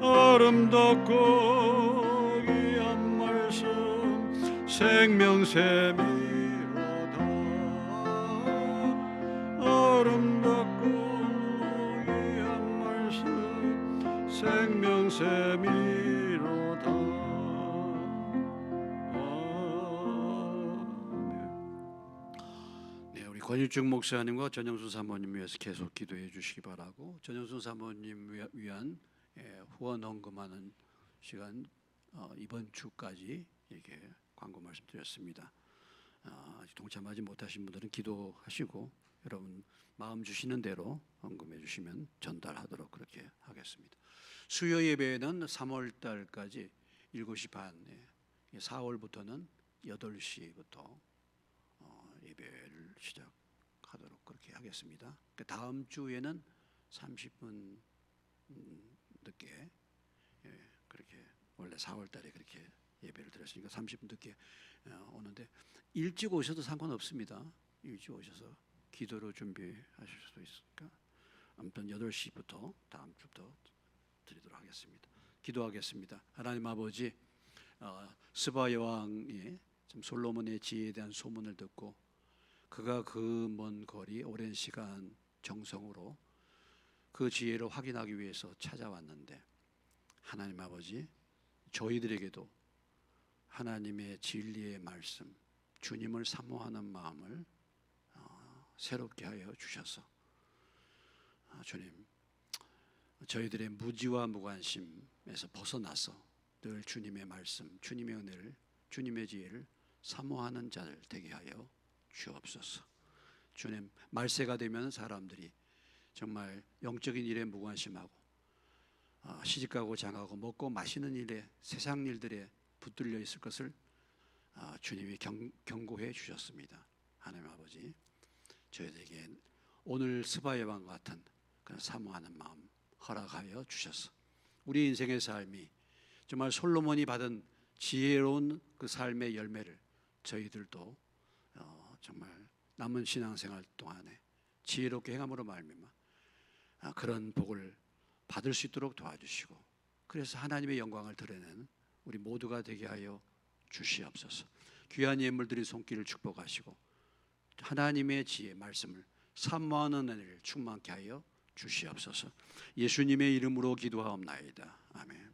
아름답고 귀한 말씀 생명샘이로다. 아름답고 귀한 말씀 생명샘이로다. 네, 우리 권일중 목사님과 전영순 사모님 위해서 계속 기도해 주시기 바라고, 전영순 사모님 위한 후원 헌금하는 시간 이번 주까지 이렇게 광고 말씀드렸습니다. 아직 동참하지 못하신 분들은 기도하시고 여러분 마음 주시는 대로 헌금해 주시면 전달하도록 그렇게 하겠습니다. 수요 예배는 3월 달까지 7시 반에, 4월부터는 8시부터 예배를 시작하도록 그렇게 하겠습니다. 다음 주에는 30분 늦게, 그렇게 원래 4월 달에 그렇게 예배를 드렸으니까 30분 늦게 오는데 일찍 오셔도 상관없습니다. 일찍 오셔서 기도로 준비하실 수도 있으니까 아무튼 8시부터 다음 주부터 드리도록 하겠습니다. 기도하겠습니다. 하나님 아버지, 스바 여왕이 솔로몬의 지혜에 대한 소문을 듣고 그가 그 먼 거리 오랜 시간 정성으로 그 지혜를 확인하기 위해서 찾아왔는데, 하나님 아버지, 저희들에게도 하나님의 진리의 말씀, 주님을 사모하는 마음을 새롭게 하여 주셔서 주님, 저희들의 무지와 무관심에서 벗어나서 늘 주님의 말씀, 주님의 은혜를, 주님의 지혜를 사모하는 자들 되게 하여 주옵소서. 주님, 말세가 되면 사람들이 정말 영적인 일에 무관심하고 시집가고 장가고 먹고 마시는 일에, 세상 일들에 붙들려 있을 것을 주님이 경고해 주셨습니다. 하나님 아버지, 저희들에게 오늘 스바 여왕 같은 그런 사모하는 마음 허락하여 주셔서 우리 인생의 삶이 정말 솔로몬이 받은 지혜로운 그 삶의 열매를 저희들도 정말 남은 신앙생활 동안에 지혜롭게 행함으로 말미암아 그런 복을 받을 수 있도록 도와주시고, 그래서 하나님의 영광을 드러내는 우리 모두가 되게 하여 주시옵소서. 귀한 예물들이 손길을 축복하시고 하나님의 지혜 말씀을 사모하는 은혜를 충만케 하여 주시옵소서. 예수님의 이름으로 기도하옵나이다. 아멘.